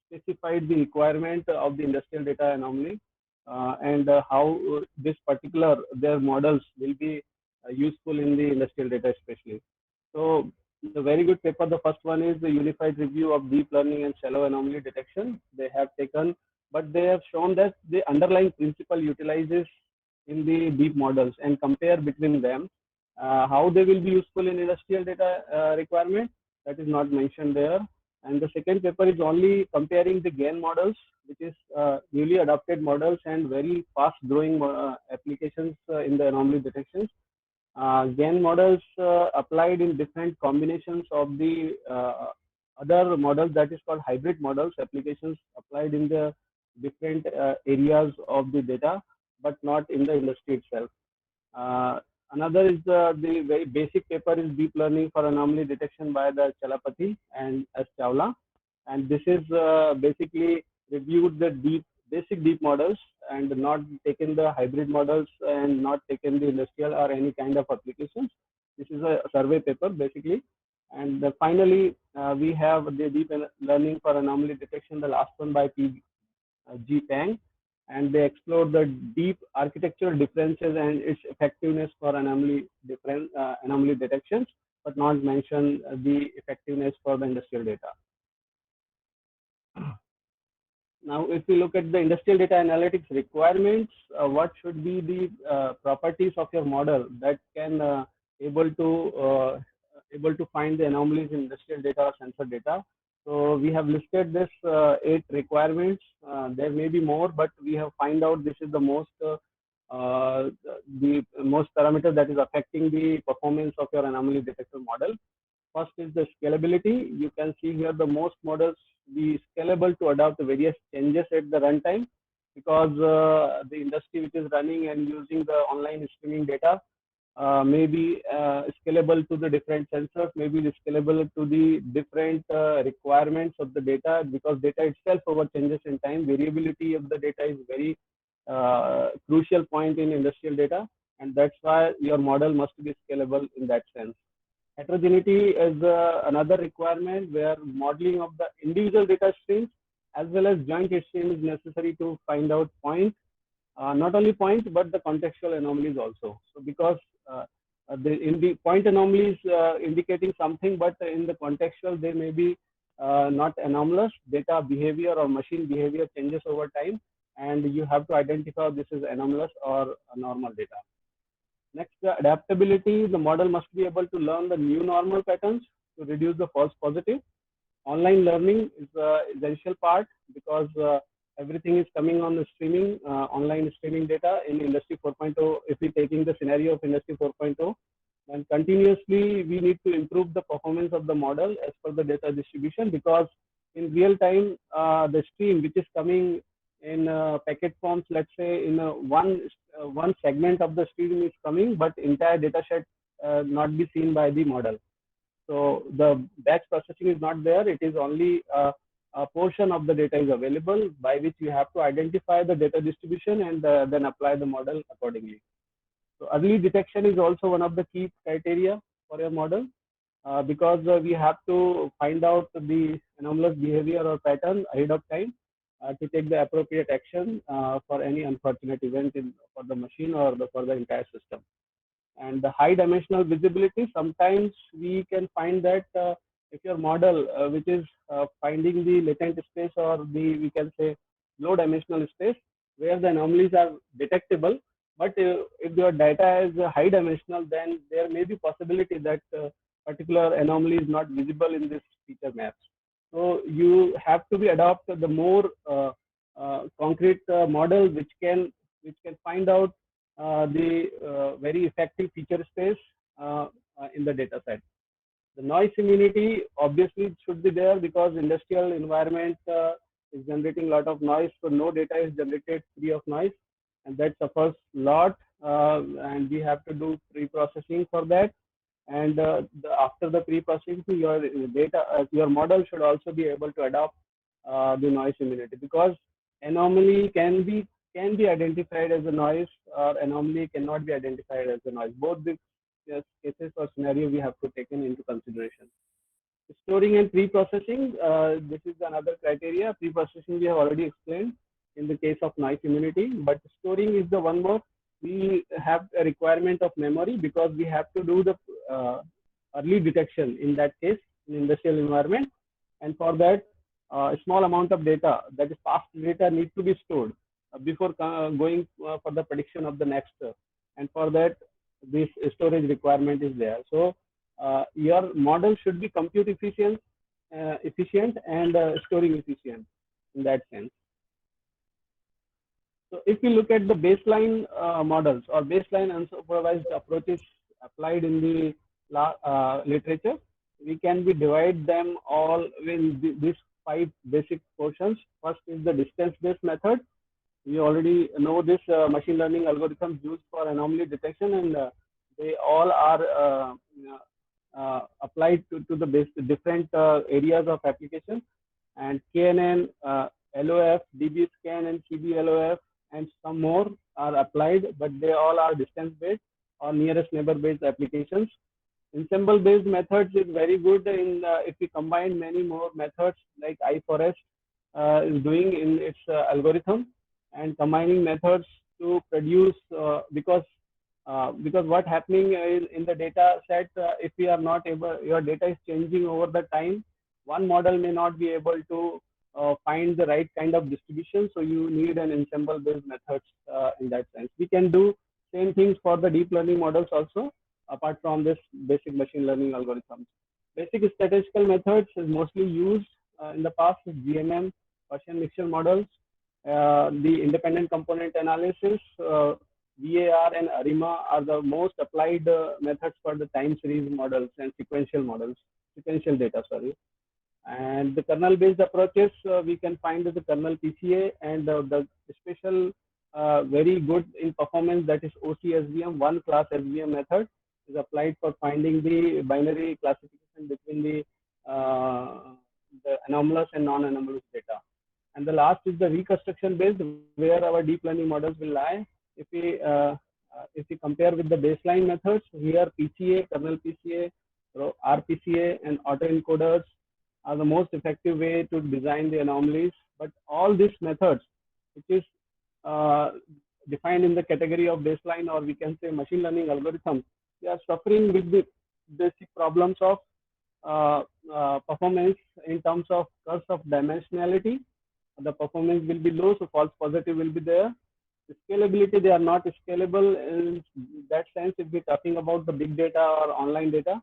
specified the requirement of the industrial data anomaly and how this particular their models will be useful in the industrial data especially. So the very good paper, the first one is the unified review of deep learning and shallow anomaly detection. They have taken, but they have shown that the underlying principle utilizes in the deep models and compare between them. How they will be useful in industrial data requirement, that is not mentioned there. And the second paper is only comparing the GAN models, which is newly adopted models and very fast growing applications in the anomaly detections. GAN models applied in different combinations of the other models, that is called hybrid models, applications applied in the different areas of the data, but not in the industry itself. Another is the very basic paper is deep learning for anomaly detection by the Chalapathy and S. Chawla. And this is basically reviewed the basic deep models and not taken the hybrid models and not taken the industrial or any kind of applications. This is a survey paper basically. And finally, we have the deep learning for anomaly detection, the last one by P. G. Pang. and they explore the deep architectural differences and its effectiveness for anomaly detections, but not mention the effectiveness for the industrial data. Now, if we look at the industrial data analytics requirements, what should be the properties of your model that can able to find the anomalies in industrial data or sensor data? So we have listed this 8 requirements. There may be more, but we have find out this is the most parameter that is affecting the performance of your anomaly detector model. First is the scalability. You can see here the most models be scalable to adopt various changes at the runtime, because the industry which is running and using the online streaming data may be scalable to the different sensors, may be scalable to the different requirements of the data, because data itself over changes in time. Variability of the data is very crucial point in industrial data, and that's why your model must be scalable in that sense. Heterogeneity is another requirement, where modeling of the individual data streams as well as joint stream is necessary to find out points, not only points but the contextual anomalies also. So because in the point anomalies indicating something, but in the contextual they may be not anomalous. Data behavior or machine behavior changes over time, and you have to identify this is anomalous or normal data. Next, the adaptability. The model must be able to learn the new normal patterns to reduce the false positive. Online learning is the essential part, because everything is coming on the streaming, online streaming data in Industry 4.0. If we're taking the scenario of Industry 4.0, then continuously we need to improve the performance of the model as per the data distribution, because in real time, the stream which is coming in packet forms, let's say in one segment of the stream is coming, but entire data set not be seen by the model. So the batch processing is not there. It is only a portion of the data is available, by which you have to identify the data distribution and then apply the model accordingly. So early detection is also one of the key criteria for your model, because we have to find out the anomalous behavior or pattern ahead of time to take the appropriate action for any unfortunate event for the machine or for the entire system. And the high dimensional visibility, sometimes we can find that if your model which is finding the latent space or the, we can say, low dimensional space where the anomalies are detectable, but if your data is high dimensional, then there may be possibility that particular anomaly is not visible in this feature maps. So you have to be adopt the more concrete model which can find out the very effective feature space in the data set. The noise immunity obviously should be there, because industrial environment is generating a lot of noise, so no data is generated free of noise, and that suffers a lot, and we have to do pre-processing for that. And after the pre-processing, your data, your model should also be able to adopt the noise immunity, because anomaly can be identified as a noise, or anomaly cannot be identified as a noise. Both the cases or scenario we have to take into consideration. Storing and pre-processing, this is another criteria. Pre-processing we have already explained in the case of noise immunity, but storing is the one more. We have a requirement of memory, because we have to do the early detection in that case in industrial environment, and for that a small amount of data, that is past data, need to be stored before going for the prediction of the next, and for that this storage requirement is there. So your model should be compute efficient and storing efficient in that sense. So if you look at the baseline models or baseline unsupervised approaches applied in the literature, we can divide them all in these 5 basic portions. First is the distance-based method. We already know this machine learning algorithms used for anomaly detection, and they all are applied to the different areas of application. And KNN, LOF, DBScan, and CBLOF, and some more are applied, but they all are distance-based or nearest neighbor-based applications. Ensemble-based methods is very good in if we combine many more methods like iForest is doing in its algorithm, and combining methods to produce because what happening in the data set, if we are not able, your data is changing over the time, one model may not be able to find the right kind of distribution, so you need an ensemble based methods in that sense. We can do same things for the deep learning models also, apart from this basic machine learning algorithms. Basic statistical methods is mostly used in the past with GMM, Gaussian mixture models, the independent component analysis, VAR and ARIMA are the most applied methods for the time series models and sequential models, sequential data, sorry. And the kernel-based approaches, we can find the kernel PCA and the special very good in performance, that is OCSVM, one class SVM method is applied for finding the binary classification between the anomalous and non-anomalous data. And the last is the reconstruction based, where our deep learning models will lie. If we compare with the baseline methods, here PCA, kernel PCA, RPCA, and autoencoders are the most effective way to design the anomalies. But all these methods, which is defined in the category of baseline, or we can say machine learning algorithms, they are suffering with the basic problems of performance in terms of curse of dimensionality. The performance will be low, so false positive will be there. The scalability, they are not scalable in that sense if we're talking about the big data or online data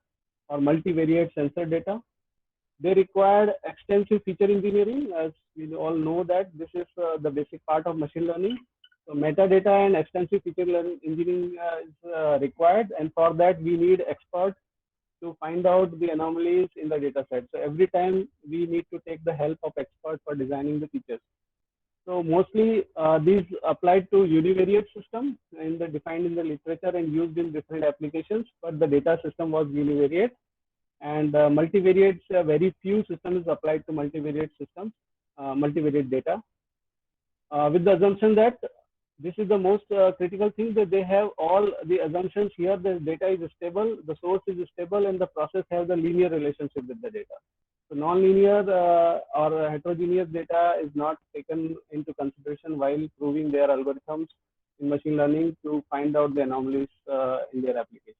or multivariate sensor data. They require extensive feature engineering, as we all know that this is the basic part of machine learning. So metadata and extensive feature engineering is required, and for that we need experts to find out the anomalies in the data set. So every time we need to take the help of experts for designing the features. So mostly these applied to univariate system and defined in the literature and used in different applications, but the data system was univariate. And multivariate, very few systems applied to multivariate systems, multivariate data, with the assumption that this is the most critical thing, that they have all the assumptions here. The data is stable, the source is stable, and the process has a linear relationship with the data. So non-linear or heterogeneous data is not taken into consideration while proving their algorithms in machine learning to find out the anomalies in their applications.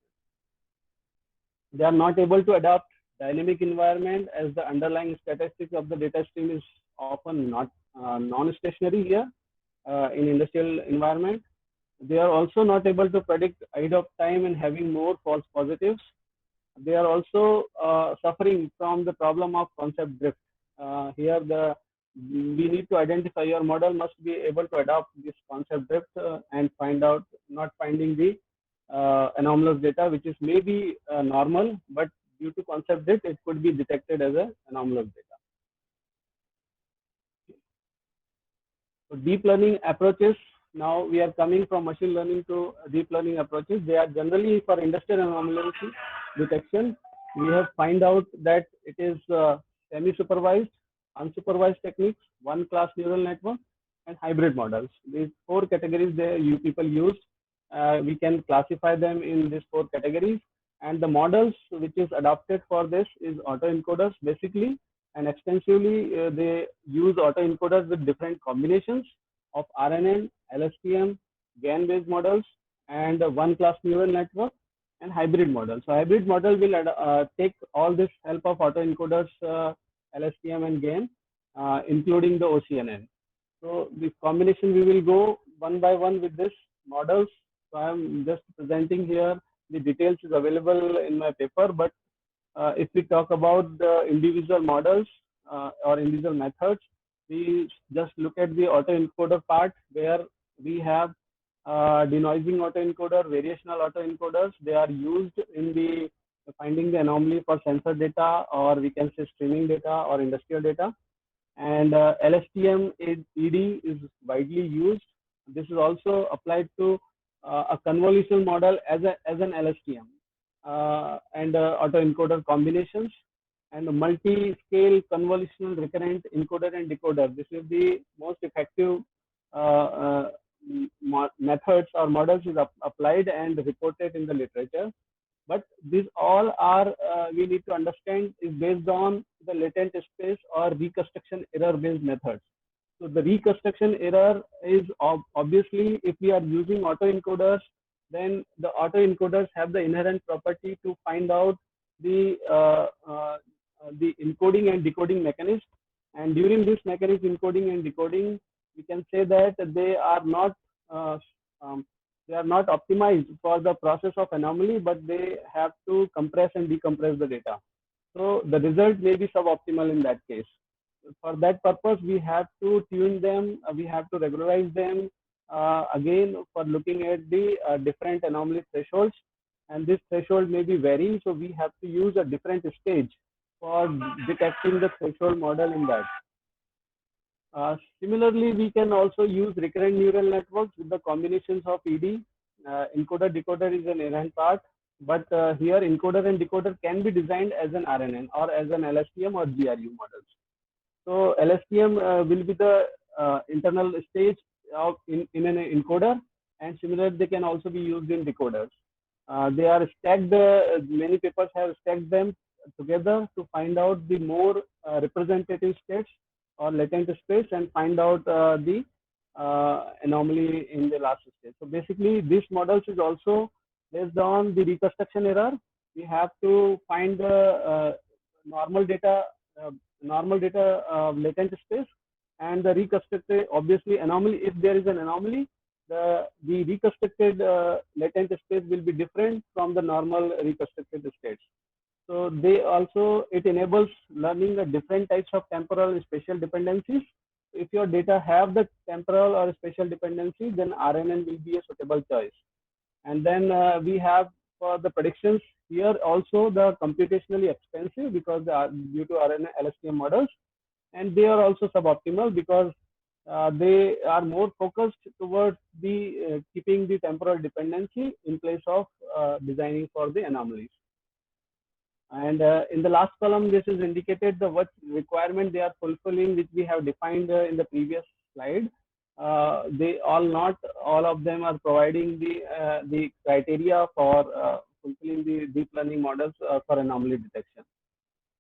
They are not able to adapt dynamic environment, as the underlying statistics of the data stream is often not non-stationary here in industrial environment. They are also not able to predict idle time and having more false positives. They are also suffering from the problem of concept drift. Here we need to identify, your model must be able to adopt this concept drift and find out, not finding the anomalous data, which is maybe normal, but due to concept drift, it could be detected as an anomalous data. So deep learning approaches, now we are coming from machine learning to deep learning approaches. They are generally for industrial anomaly detection. We have find out that it is semi-supervised, unsupervised techniques, one class neural network, and hybrid models. These four categories people use. We can classify them in these four categories. And the models which is adopted for this is autoencoders basically, and extensively they use autoencoders with different combinations of RNN, LSTM, GAN-based models, and one class neural network, and hybrid models. So hybrid model will take all this help of autoencoders, LSTM and GAN, including the OCNN. So this combination, we will go one by one with this models. So I am just presenting here. The details is available in my paper, but if we talk about the individual models or individual methods, we just look at the autoencoder part, where we have denoising autoencoder, variational autoencoders. They are used in the finding the anomaly for sensor data, or we can say streaming data or industrial data. And LSTM ED is widely used. This is also applied to a convolutional model as an LSTM and autoencoder combinations, and multi-scale convolutional recurrent encoder and decoder. This is the most effective methods or models is applied and reported in the literature. But these all are, we need to understand, is based on the latent space or reconstruction error based methods. So the reconstruction error is obviously, if we are using autoencoders, then the autoencoders have the inherent property to find out the encoding and decoding mechanism. And during this mechanism encoding and decoding, we can say that they are not optimized for the process of anomaly, but they have to compress and decompress the data. So the result may be suboptimal in that case. For that purpose, we have to tune them, we have to regularize them again for looking at the different anomaly thresholds. And this threshold may be varying, so we have to use a different stage for detecting the threshold model in that. Similarly, we can also use recurrent neural networks with the combinations of ED. Encoder-decoder is an inherent part, but here encoder and decoder can be designed as an RNN or as an LSTM or GRU models. So LSTM will be the internal stage of in an encoder, and similarly, they can also be used in decoders. They are stacked, many papers have stacked them together to find out the more representative states or latent space and find out the anomaly in the last stage. So basically, these models is also based on the reconstruction error. We have to find the normal data latent space and the reconstructed, obviously anomaly. If there is an anomaly, the reconstructed latent space will be different from the normal reconstructed states. So it enables learning the different types of temporal and spatial dependencies. If your data have the temporal or spatial dependency, then RNN will be a suitable choice. And then we have for the predictions here also the computationally expensive because due to RNN LSTM models, and they are also suboptimal because they are more focused towards the keeping the temporal dependency in place of designing for the anomalies. And in the last column, this is indicated the what requirement they are fulfilling, which we have defined in the previous slide. Not all of them are providing the criteria for fulfilling the deep learning models for anomaly detection.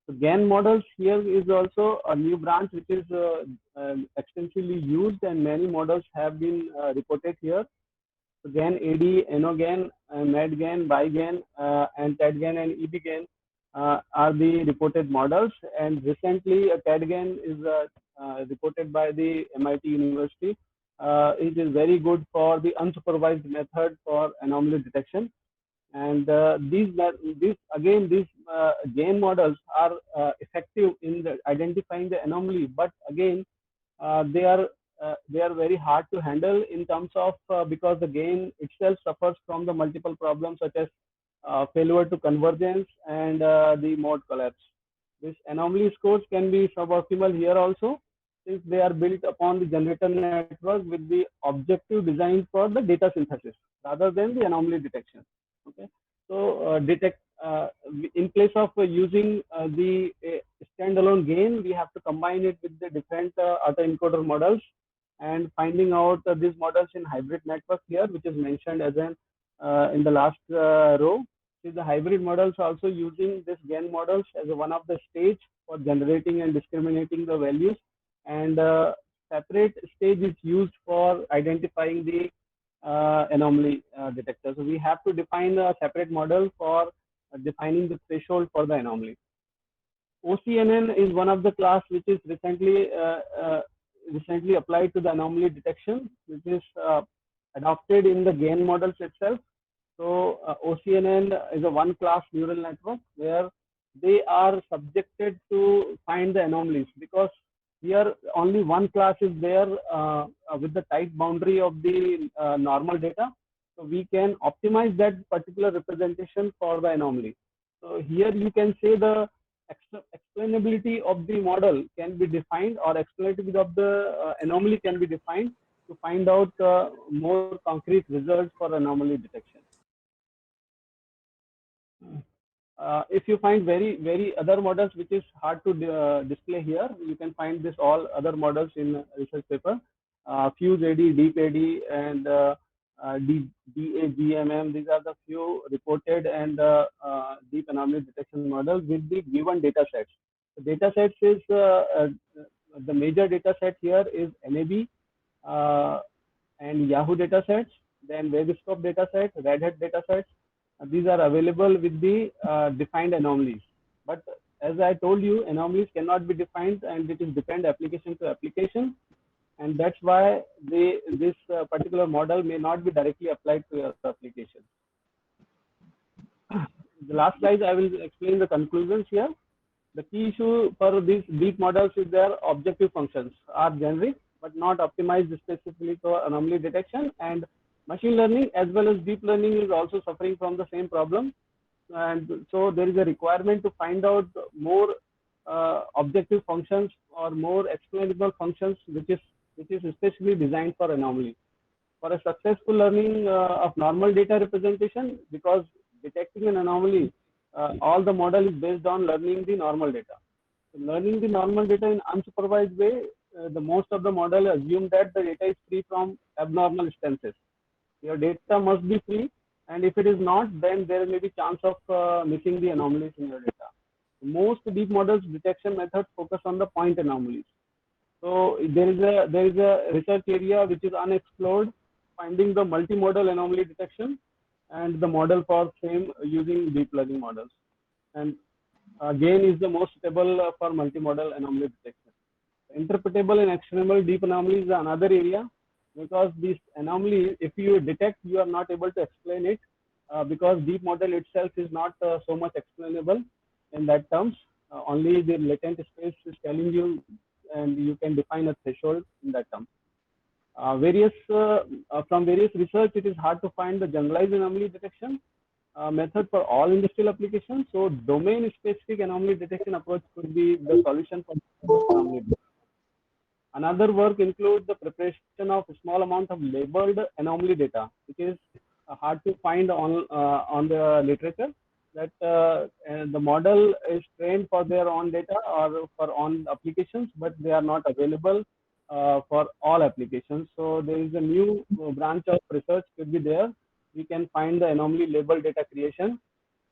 So GAN models here is also a new branch which is extensively used, and many models have been reported here. So GAN, AD, NOGAN, MADGAN, BiGAN, and TADGAN and EBGAN are the reported models. And recently, TADGAN is reported by the MIT University. It is very good for the unsupervised method for anomaly detection. And these GAN models are effective in identifying the anomaly, but again, they are very hard to handle in terms of because the GAN itself suffers from the multiple problems such as failure to convergence and the mode collapse. This anomaly scores can be suboptimal here also, since they are built upon the generator network with the objective design for the data synthesis rather than the anomaly detection. Okay, so in place of using the standalone GAN, we have to combine it with the different autoencoder models and finding out these models in hybrid network here, which is mentioned as an in the last row. So the hybrid models also using this GAN models as one of the stage for generating and discriminating the values, and separate stage is used for identifying the anomaly detector. So we have to define a separate model for defining the threshold for the anomaly. OCNN is one of the class which is recently applied to the anomaly detection, which is adopted in the GAN models itself. So OCNN is a one-class neural network where they are subjected to find the anomalies, because here only one class is there with the tight boundary of the normal data. So we can optimize that particular representation for the anomaly. So here you can say the explainability of the model can be defined, or explainability of the anomaly can be defined to find out more concrete results for anomaly detection. If you find very other models which is hard to display here, you can find this all other models in research paper. Fuse AD, Deep AD, and DAGMM. These are the few reported and deep anomaly detection models with the given data sets. The data sets is the major data set here is NAB and Yahoo data sets, then Webscope data sets, Red Hat data sets. These are available with the defined anomalies. But as I told you, anomalies cannot be defined and it is depend application to application. And that's why this particular model may not be directly applied to your application. The last slide, I will explain the conclusions here. The key issue for these deep models is their objective functions are generic, but not optimized specifically for anomaly detection. And machine learning as well as deep learning is also suffering from the same problem. And so there is a requirement to find out more objective functions or more explainable functions, which is especially designed for anomaly. For a successful learning of normal data representation, because detecting an anomaly, all the model is based on learning the normal data. So learning the normal data in unsupervised way, the most of the model assume that the data is free from abnormal instances. Your data must be free, and if it is not, then there may be chance of missing the anomalies in your data. Most deep models detection methods focus on the point anomalies. So there is a research area which is unexplored, finding the multimodal anomaly detection and the model for same using deep learning models. And GAIN is the most suitable for multimodal anomaly detection. Interpretable and explainable deep anomalies is another area, because these anomalies, if you detect, you are not able to explain it because deep model itself is not so much explainable in that terms. Only the latent space is telling you, and you can define a threshold in that term. From various research, it is hard to find the generalized anomaly detection method for all industrial applications. So domain-specific anomaly detection approach could be the solution for anomaly detection. Another work includes the preparation of a small amount of labeled anomaly data, which is hard to find on the literature. That the model is trained for their own data or for own applications, but they are not available for all applications. So there is a new branch of research could be there. We can find the anomaly label data creation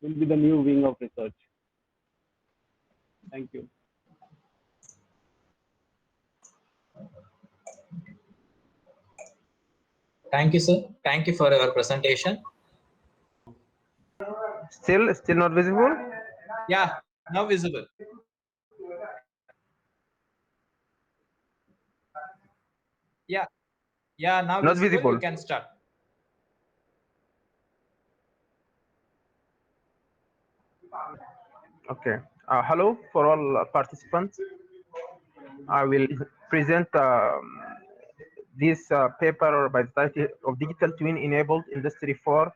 will be the new wing of research. Thank you. Thank you, sir. Thank you for your presentation. Still not visible? Yeah, now visible. Yeah, now Not visible. visible. You can start. Okay. Hello for all participants. I will present this paper by the title of Digital Twin Enabled Industry 4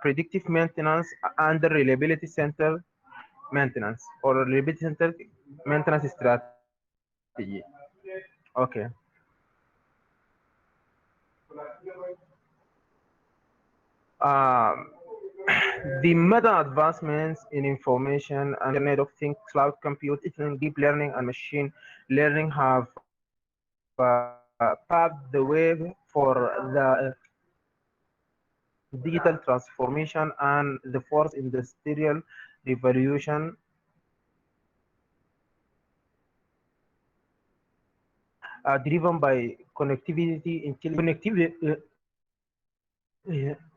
Predictive Maintenance and Reliability Center Maintenance, or Reliability Center Maintenance Strategy. Okay. The meta advancements in information and Internet of Things, cloud computing, deep learning, and machine learning have paved the way for the digital transformation and the fourth industrial revolution. Driven by connectivity,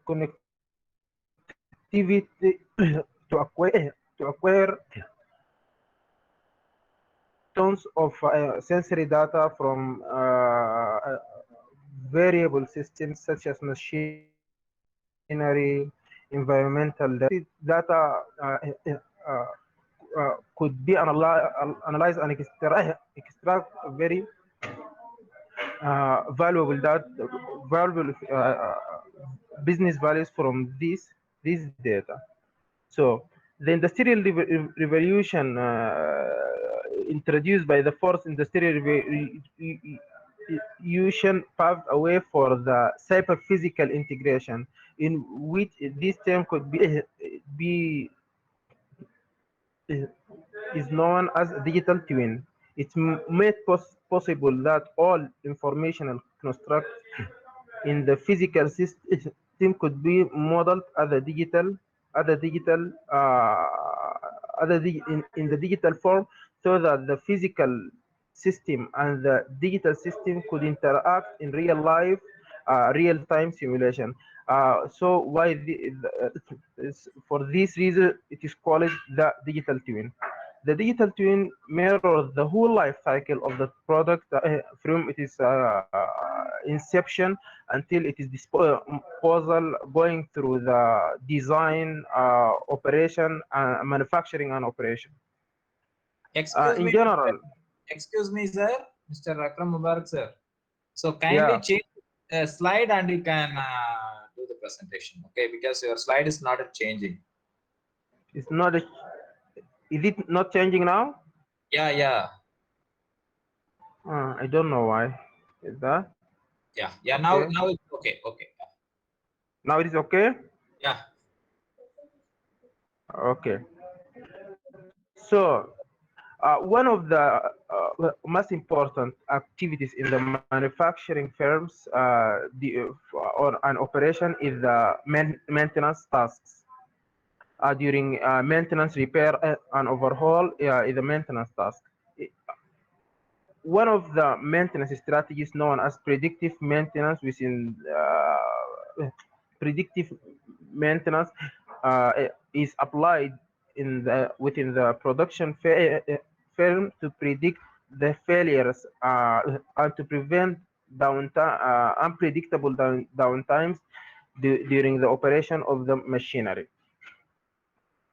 connectivity to acquire tons of sensory data from variable systems such as machinery, environmental data could be analyzed and extract very valuable business values from these data. So the industrial revolution introduced by the fourth industrial revolution paved a way for the cyber-physical integration, in which this term could be is known as digital twin. It made possible that all informational constructs in the physical system could be modeled as a digital in the digital form, so that the physical system and the digital system could interact in real life, real-time simulation. So why for this reason it is called the digital twin. The digital twin mirrors the whole life cycle of the product from its inception until it is disposal, going through the design, operation, manufacturing, and operation. Excuse In me, general. excuse me, sir, Mr. Akram Mubarak, sir. So kindly change a slide and you can do the presentation, okay? Because your slide is not changing. It's not. Is it not changing now? Yeah, yeah. I don't know why. Is that? Yeah, yeah. Okay. Now it's okay. Okay. Now it is okay. Yeah. Okay. So, one of the most important activities in the manufacturing firms or an operation is the maintenance tasks. During maintenance, repair, and overhaul is a maintenance task. One of the maintenance strategies known as predictive maintenance predictive maintenance is applied within the production firm to predict the failures and to prevent unpredictable downtimes during the operation of the machinery.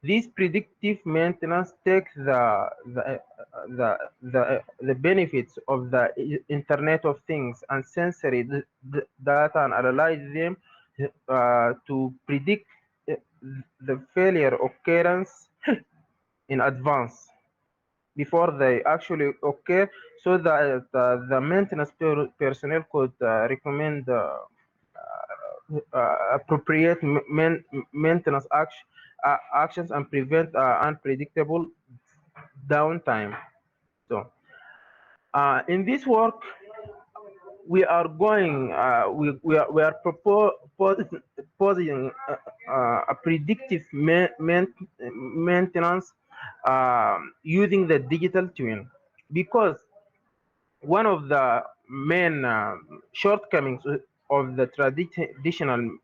This predictive maintenance takes the benefits of the Internet of Things and sensory data and analyze them to predict the failure occurrence in advance before they actually occur, so that the maintenance personnel could recommend appropriate maintenance actions and prevent unpredictable downtime. So, in this work, we are going, we are proposing a predictive maintenance using the digital twin, because one of the main shortcomings of the traditional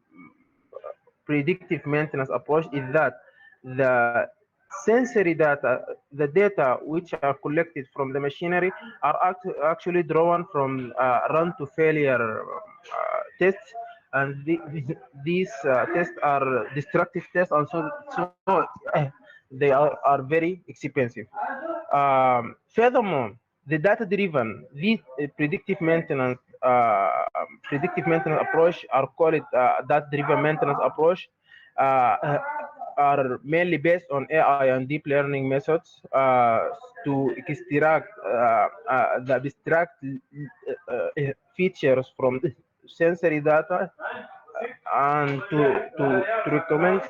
predictive maintenance approach is that the sensory data, the data which are collected from the machinery, are actually drawn from run to failure tests, and these tests are destructive tests, and so they are very expensive. Furthermore, the data-driven, these predictive maintenance approach are called data-driven maintenance approach, are mainly based on AI and deep learning methods to extract the features from the sensory data and to recommend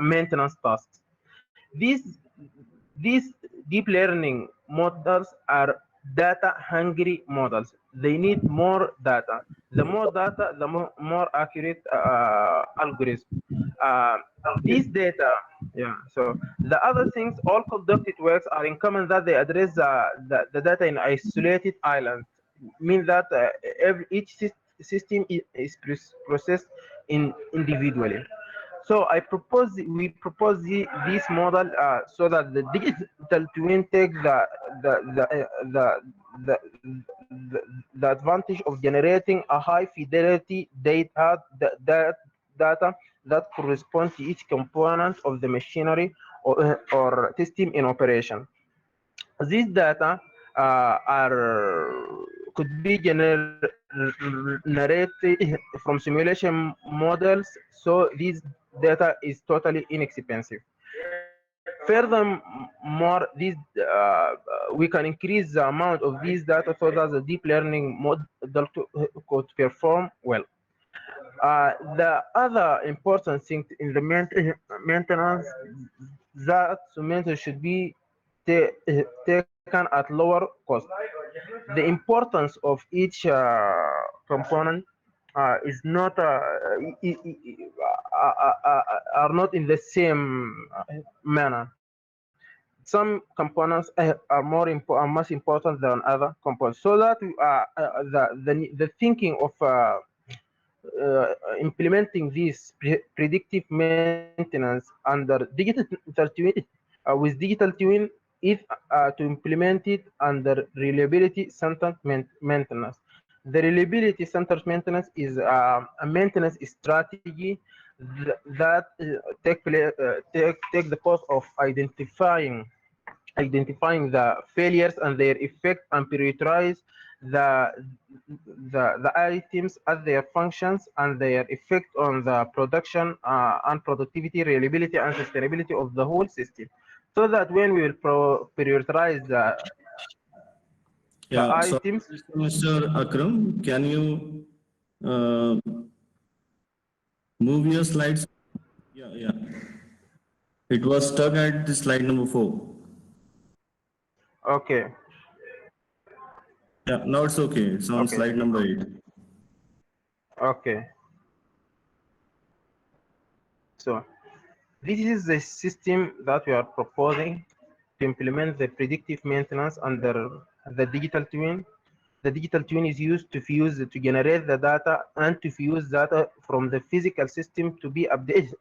maintenance tasks. These deep learning models are data hungry models. They need more data. The more data, the more accurate algorithm. These data, so the other things, all conducted works are in common that they address the data in isolated islands, mean that each system is processed individually. So we propose this model so that the digital twin takes the advantage of generating a high fidelity data that corresponds to each component of the machinery or system in operation. These data could be generated from simulation models, so this data is totally inexpensive. Furthermore, we can increase the amount of these data so that the deep learning model could perform well. The other important thing in the maintenance, that maintenance should be taken at lower cost. The importance of each component is not are not in the same manner. some components are much important than other components. So that the thinking of implementing this predictive maintenance under digital twin with digital twin is to implement it under reliability centered maintenance. The reliability centered maintenance is a maintenance strategy that take the course of identifying the failures and their effect and prioritize the items as their functions and their effect on the production and productivity, reliability and sustainability of the whole system. So that when we will prioritize the items. Mr. Akram, can you move your slides? Yeah. It was stuck at the slide number 4. Okay. Yeah, now it's okay. It's on slide number 8. Okay. So this is the system that we are proposing to implement the predictive maintenance under the digital twin. The digital twin is used to generate the data and to fuse data from the physical system to be updated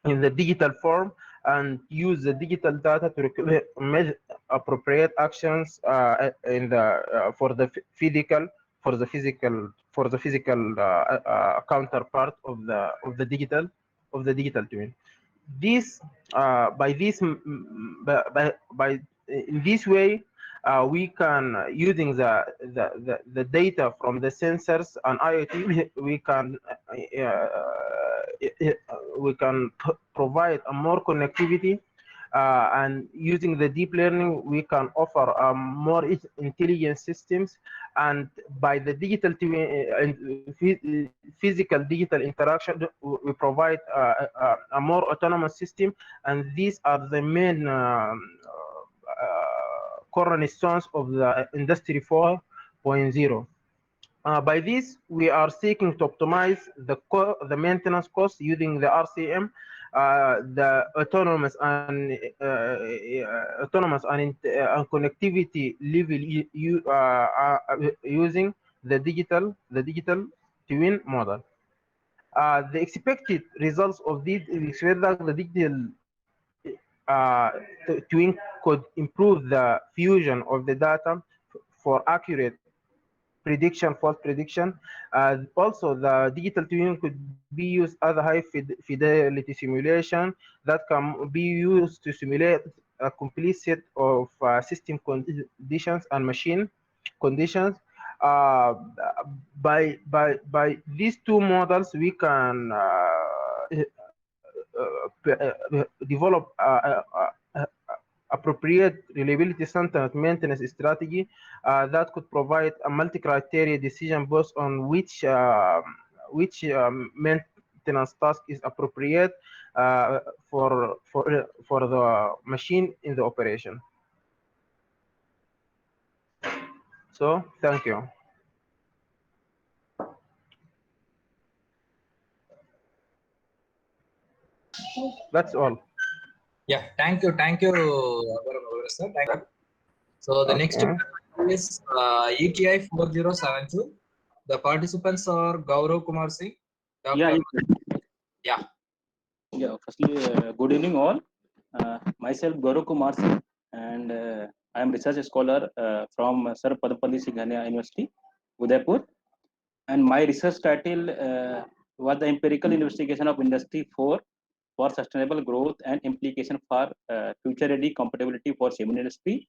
in the digital form, and use the digital data to make appropriate actions for the physical counterpart of the digital twin. This in this way we can, using the data from the sensors and IoT, we can provide a more connectivity, and using the deep learning we can offer more intelligent systems, and by the digital physical digital interaction we provide a more autonomous system, and these are the main cornerstones of the Industry 4.0. By this, we are seeking to optimize the maintenance cost using the RCM, the autonomous and connectivity level using the digital twin model. The expected results of this is that the digital twin could improve the fusion of the data for accurate false prediction. Also, the digital twin could be used as a high fidelity simulation that can be used to simulate a complete set of system conditions and machine conditions. By these two models, we can develop appropriate reliability centered maintenance strategy that could provide a multi-criteria decision based on which maintenance task is appropriate for the machine in the operation. So thank you. That's all. Yeah, thank you, sir. Thank you. So the next is ETI 4072. The participants are Gaurav Kumar Singh. Yeah. Firstly, good evening all. Myself Gaurav Kumar Singh, and I am research scholar from Sir Padmapali Singhania University, Udaipur. And my research title was the empirical investigation of Industry 4 for sustainable growth and implication for future ready compatibility for cement industry.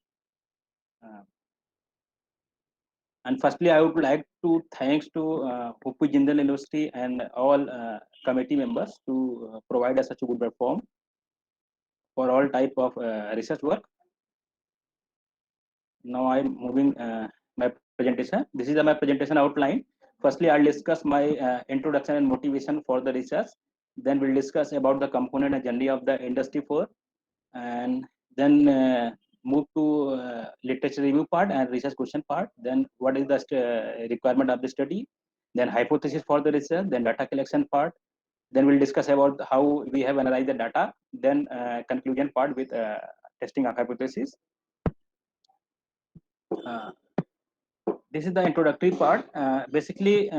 And firstly, I would like to thanks to Hopi Jindal University and all committee members to provide us such a good platform for all type of research work. Now I'm moving my presentation. This is my presentation outline. Firstly, I'll discuss my introduction and motivation for the research. Then we'll discuss about the component and journey of the Industry 4, and then move to literature review part and research question part. Then what is the requirement of the study, then hypothesis for the research, then data collection part, Then we'll discuss about how we have analyzed the data. Then conclusion part with testing of hypothesis. This is the introductory part. Basically,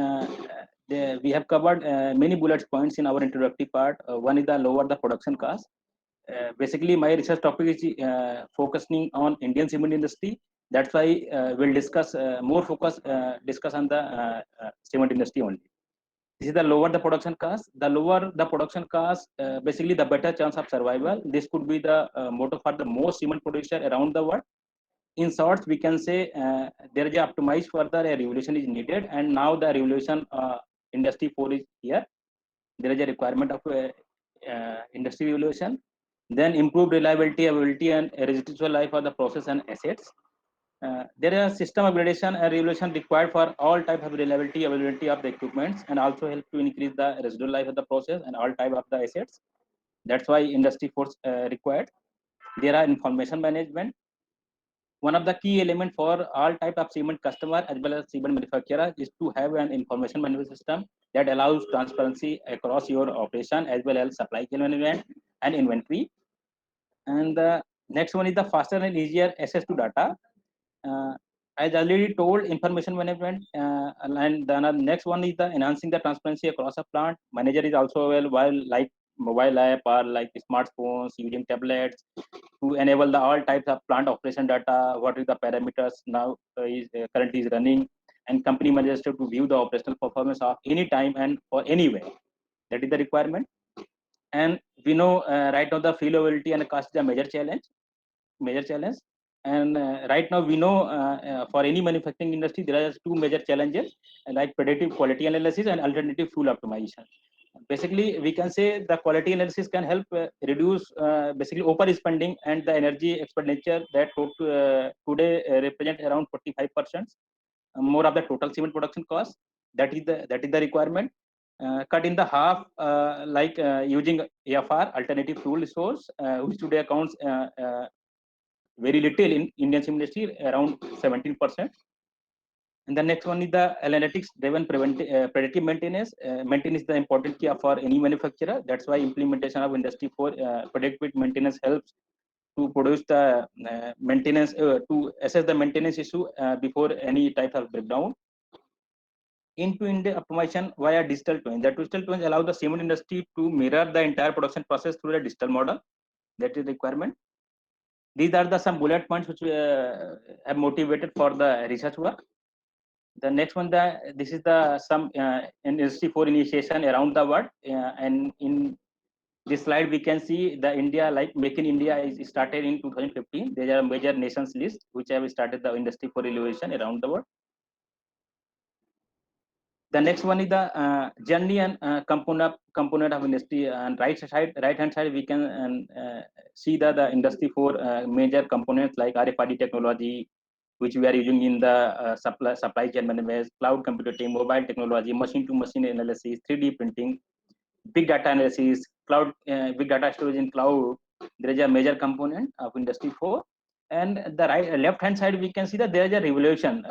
we have covered many bullet points in our introductory part. One is the lower the production cost. Basically, my research topic is focusing on Indian cement industry. That's why we'll discuss discuss on the cement industry only. This is the lower the production cost. The lower the production cost, basically the better chance of survival. This could be the motto for the most cement producer around the world. In short, we can say there is a optimized further a revolution is needed, and now the revolution industry 4 is here. There is a requirement of industry revolution. Then improved reliability, availability, and residual life of the process and assets. There is a system upgradation and revolution required for all type of reliability, availability of the equipments, and also help to increase the residual life of the process and all type of the assets. That's why industry 4 required. There are information management. One of the key elements for all type of cement customer as well as cement manufacturer is to have an information management system that allows transparency across your operation as well as supply chain management and inventory. And the next one is the faster and easier access to data. As already told, information management, and the next one is the enhancing the transparency across a plant. Manager is also available like mobile app or like smartphones using tablets to enable the all types of plant operation data. What is the parameters now currently is running, and company managers to view the operational performance of any time and for anywhere. That is the requirement. And we know right now the feasibility and cost is a major challenge. And right now we know for any manufacturing industry there are two major challenges like predictive quality analysis and alternative fuel optimization. Basically, we can say the quality analysis can help reduce basically overspending and the energy expenditure that today represent around 45% more of the total cement production cost. That is the requirement. Cut in the half using AFR, alternative fuel resource, which today accounts very little in Indian cement industry, around 17%. And the next one is the analytics driven predictive maintenance. Maintenance is the important key for any manufacturer. That's why implementation of industry 4 predictive maintenance helps to produce the maintenance to assess the maintenance issue before any type of breakdown. End-to-end optimization via digital twins. The digital twins allow the cement industry to mirror the entire production process through the digital model. That is the requirement. These are the some bullet points which have motivated for the research work. The next one, this is the some industry 4 initiation around the world, and in this slide we can see the India, like Make in India is started in 2015. There are major nations list which have started the industry 4 innovation around the world. The next one is the journey and component of industry. And right hand side we can see the industry 4 major components like RFID technology, which we are using in the supply chain management, cloud computing, mobile technology, machine-to-machine analysis, 3D printing, big data analysis, cloud, big data storage in cloud. There is a major component of industry 4. And the left-hand side, we can see that there is a revolution.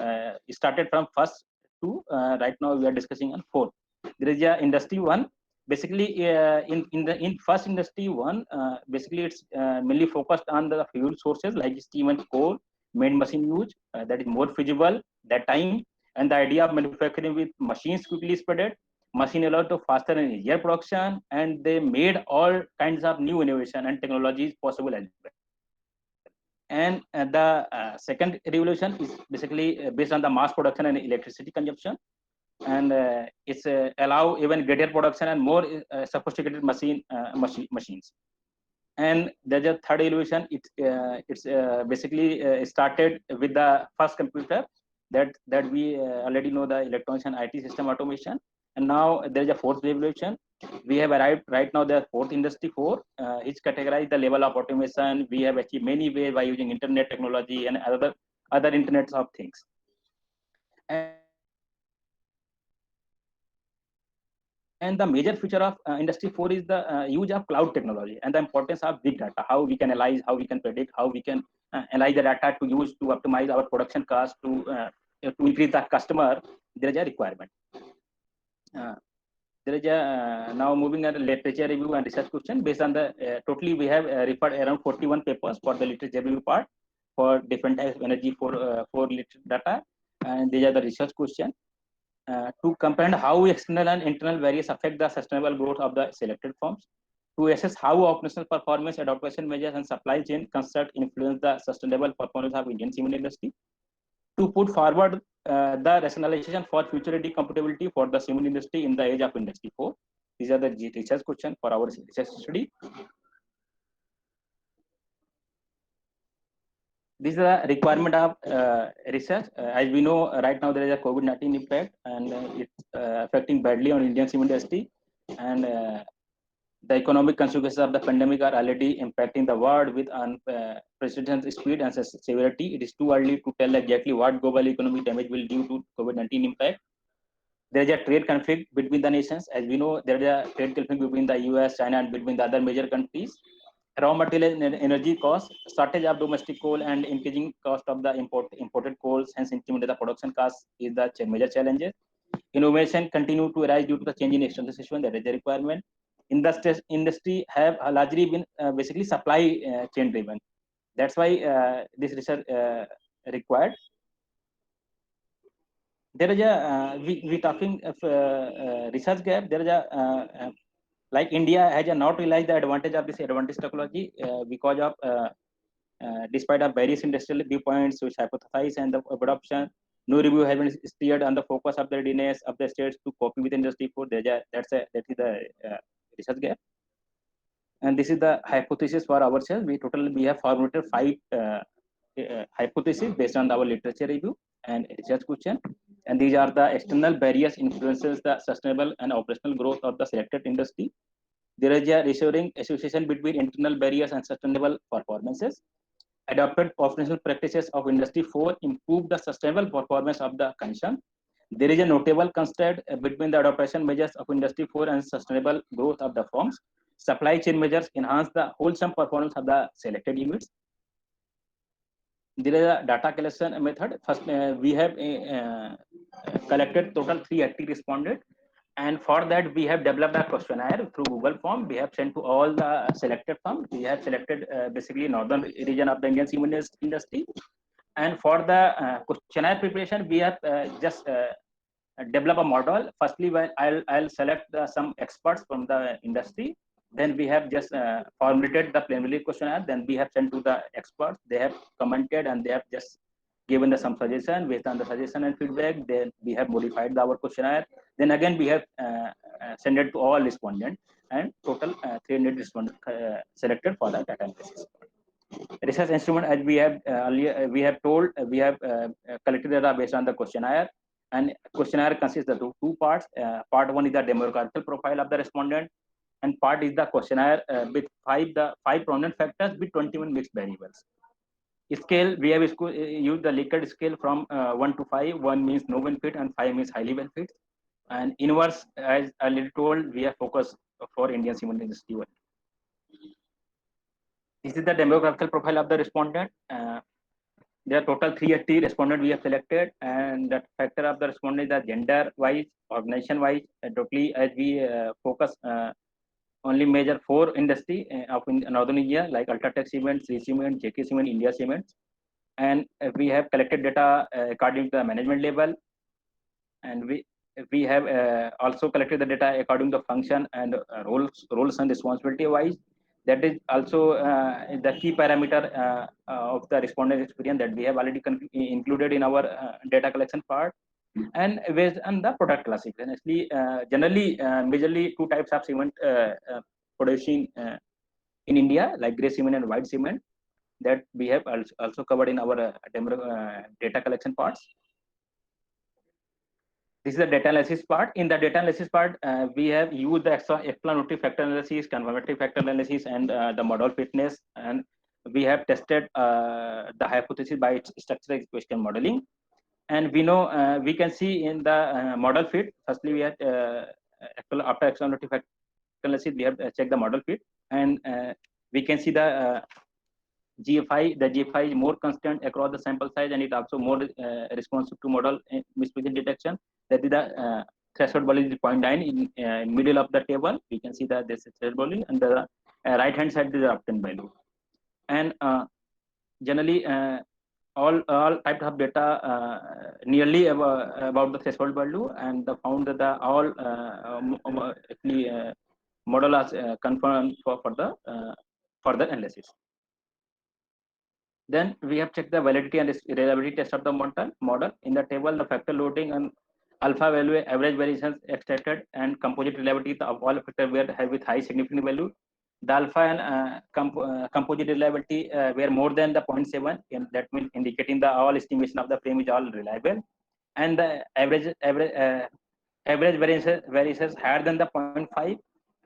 It started from first to right now we are discussing on 4. There is a industry 1. Basically, in first industry 1, basically it's mainly focused on the fuel sources like steam and coal. Main machine use that is more feasible that time, and the idea of manufacturing with machines quickly spreaded. Machine allowed to faster and easier production, and they made all kinds of new innovation and technologies possible as well. And the second revolution is basically based on the mass production and electricity consumption, and it's allow even greater production and more sophisticated machines. And there's a third evolution. It's basically started with the first computer that we already know, the electronics and IT system automation. And now there is a fourth revolution. We have arrived right now the fourth industry 4. It's categorized the level of automation. We have achieved many ways by using internet technology and other internets of things. And the major feature of industry 4 is the use of cloud technology and the importance of big data, how we can analyze, how we can predict, how we can analyze the data to use to optimize our production cost, to increase the customer. There is a requirement. There is a now moving at literature review and research question based on the totally we have referred around 41 papers for the literature review part for different types of energy for literature data, and these are the research question to comprehend how external and internal variables affect the sustainable growth of the selected firms, to assess how operational performance, adaptation measures, and supply chain construct influence the sustainable performance of Indian cement industry, to put forward the rationalization for future ready compatibility for the cement industry in the age of Industry 4. These are the research questions for our research study. This is the requirement of research. As we know, right now there is a COVID-19 impact, and it's affecting badly on Indian cement industry. And the economic consequences of the pandemic are already impacting the world with unprecedented speed and severity. It is too early to tell exactly what global economic damage will due to COVID-19 impact. There is a trade conflict between the nations. As we know, there is a trade conflict between the US, China, and between the other major countries. Raw material and energy costs, shortage of domestic coal, and increasing cost of the imported coals, hence increasing the production cost is the major challenges. Innovation continue to arise due to the change in external situation, that is the requirement. Industry have largely been basically supply chain driven. That's why this research required. There is a we talking of research gap. There is a like India has not realized the advantage of this advantage technology because of despite of various industrial viewpoints which hypothesize and the adoption, no review has been steered on the focus of the readiness of the states to copy with Industry 4. That is the research gap. And this is the hypothesis for ourselves. We have formulated 5 hypotheses based on our literature review and research question. And these are the external barriers influences the sustainable and operational growth of the selected industry. There is a reassuring association between internal barriers and sustainable performances. Adopted operational practices of Industry 4 improve the sustainable performance of the concern. There is a notable contrast between the adaptation measures of Industry 4 and sustainable growth of the firms. Supply chain measures enhance the wholesome performance of the selected units. There is a data collection method. First, we have collected total 380 respondents, and for that we have developed a questionnaire through Google Form. We have sent to all the selected firms. We have selected basically northern region of the Indian cement industry, and for the questionnaire preparation, we have just develop a model. Firstly, I'll select some experts from the industry. Then we have just formulated the preliminary questionnaire. Then we have sent to the experts. They have commented and they have just given the some suggestion. Based on the suggestion and feedback, then we have modified our questionnaire. Then again we have sent it to all respondents, and total 300 respondents selected for the data analysis. Research instrument, as we have earlier we have told, we have collected data based on the questionnaire, and questionnaire consists of 2 parts. Part 1 is the demographical profile of the respondent, and part is the questionnaire with 5 prominent factors with 21 mixed variables. Scale, we have used the Likert scale from 1 to 5. 1 means no benefit and 5 means highly benefit. And inverse, as earlier told, we have focused for Indian cement industry. This is the demographical profile of the respondent. There are total 380 respondents we have selected, and the factor of the respondent is the gender wise, organization wise. Totally, as we focus only major 4 industry of Northern India, like Ultratech Cement, Shree Cement, JK Cement, India Cement. And we have collected data according to the management level, and we have also collected the data according to function and roles and responsibility wise. That is also the key parameter of the respondent experience that we have already included in our data collection part. And based on the product classification, actually, generally, majorly 2 types of cement producing in India, like gray cement and white cement, that we have also covered in our data collection parts. This is the data analysis part. In the data analysis part, we have used the explanatory factor analysis, confirmatory factor analysis, and the model fitness, and we have tested the hypothesis by its structural equation modeling. And we know we can see in the model fit. Firstly, we had after explanatory factor analysis, we have checked the model fit, and we can see the GFI. The GFI is more constant across the sample size, and it also more responsive to model misprecision detection. That is the threshold value is 0.9 in middle of the table. You can see that this is threshold value, and the right hand side is the obtained value. And generally, all types of data nearly about the threshold value, and found that the all actually model is confirmed for the further analysis. Then we have checked the validity and reliability test of the model. In the table, the factor loading and alpha value, average variations extracted, and composite reliability of all factors were with high significant value. The alpha and composite reliability were more than the 0.7, and that means indicating the all estimation of the frame is all reliable. And the average variances higher than the 0.5,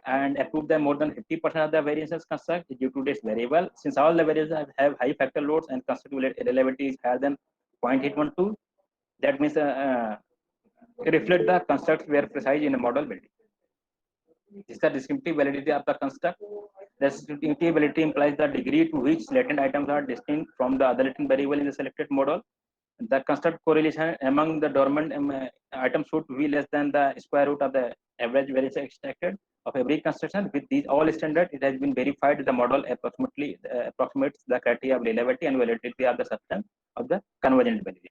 and approved that more than 50% of the variances construct due to this variable. Since all the variables have high factor loads and construct reliability is higher than 0.812, that means reflect the constructs were precise in a model building. This is the descriptive validity of the construct. The descriptive validity implies the degree to which latent items are distinct from the other latent variable in the selected model. The construct correlation among the dormant items should be less than the square root of the average variance extracted of every construction. With these all standards, it has been verified the model approximates the criteria of reliability and validity of the substance of the convergent validity.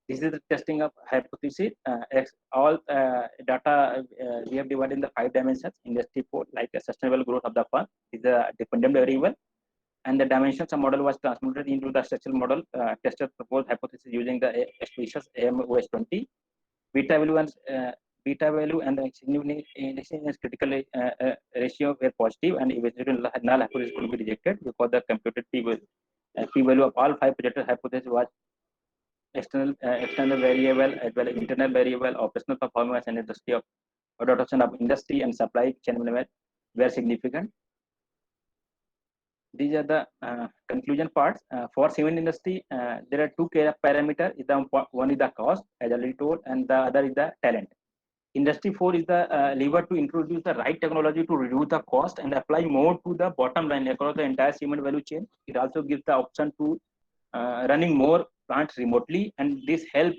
This is the testing of hypothesis. All data we have divided in the 5 dimensions. Industry 4, like a sustainable growth of the firm, is the dependent variable, and the dimensions of model was transmitted into the structural model. Tested proposed hypothesis using the species AMOS20. Beta value and the significance critical ratio were positive, and eventually null hypothesis could be rejected because the computed p value of all 5 projected hypotheses was external variable as well as internal variable, operational performance, and industry of adoption of industry and supply chain were significant. These are the conclusion parts. For cement industry, there are 2 parameters. One is the cost, as already told, and the other is the talent. Industry 4 is the lever to introduce the right technology to reduce the cost and apply more to the bottom line across the entire cement value chain. It also gives the option to running more plants remotely, and this helps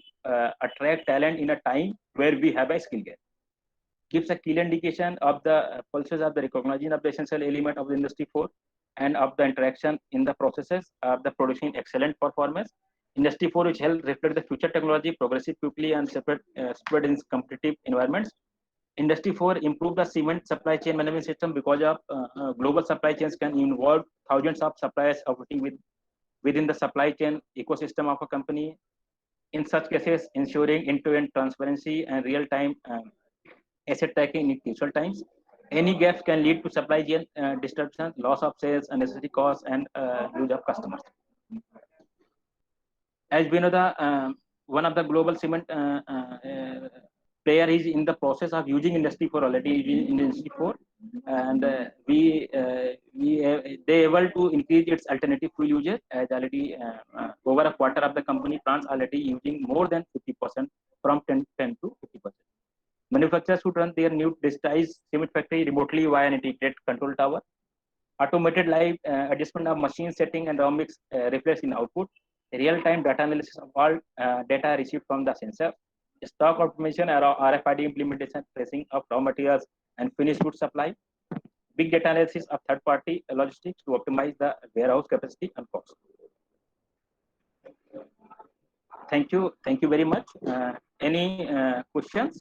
attract talent in a time where we have a skill gap. Gives a clear indication of the pulses of the recognition of the essential element of the Industry 4 and of the interaction in the processes of the producing excellent performance. Industry 4, which helps reflect the future technology progressive quickly and spread in competitive environments. Industry 4 improve the cement supply chain management system because of global supply chains can involve thousands of suppliers operating within the supply chain ecosystem of a company. In such cases, ensuring end-to-end transparency and real-time asset tracking in crucial times. Any gaps can lead to supply chain disruption, loss of sales, unnecessary costs, and lose of customers. As we know, one of the global cement player is in the process of using Industry 4 already in Industry 4, and they able to increase its alternative fuel usage, as already over a quarter of the company plants already using more than 50% from 10 to 50%. Manufacturers who run their new digitized cement factory remotely via an integrated control tower. Automated live adjustment of machine setting and raw mix reflects in output. Real-time data analysis of all data received from the sensor. Stock automation, RFID implementation, tracing of raw materials and finished goods supply. Big data analysis of third-party logistics to optimize the warehouse capacity and cost. Thank you very much. Any questions?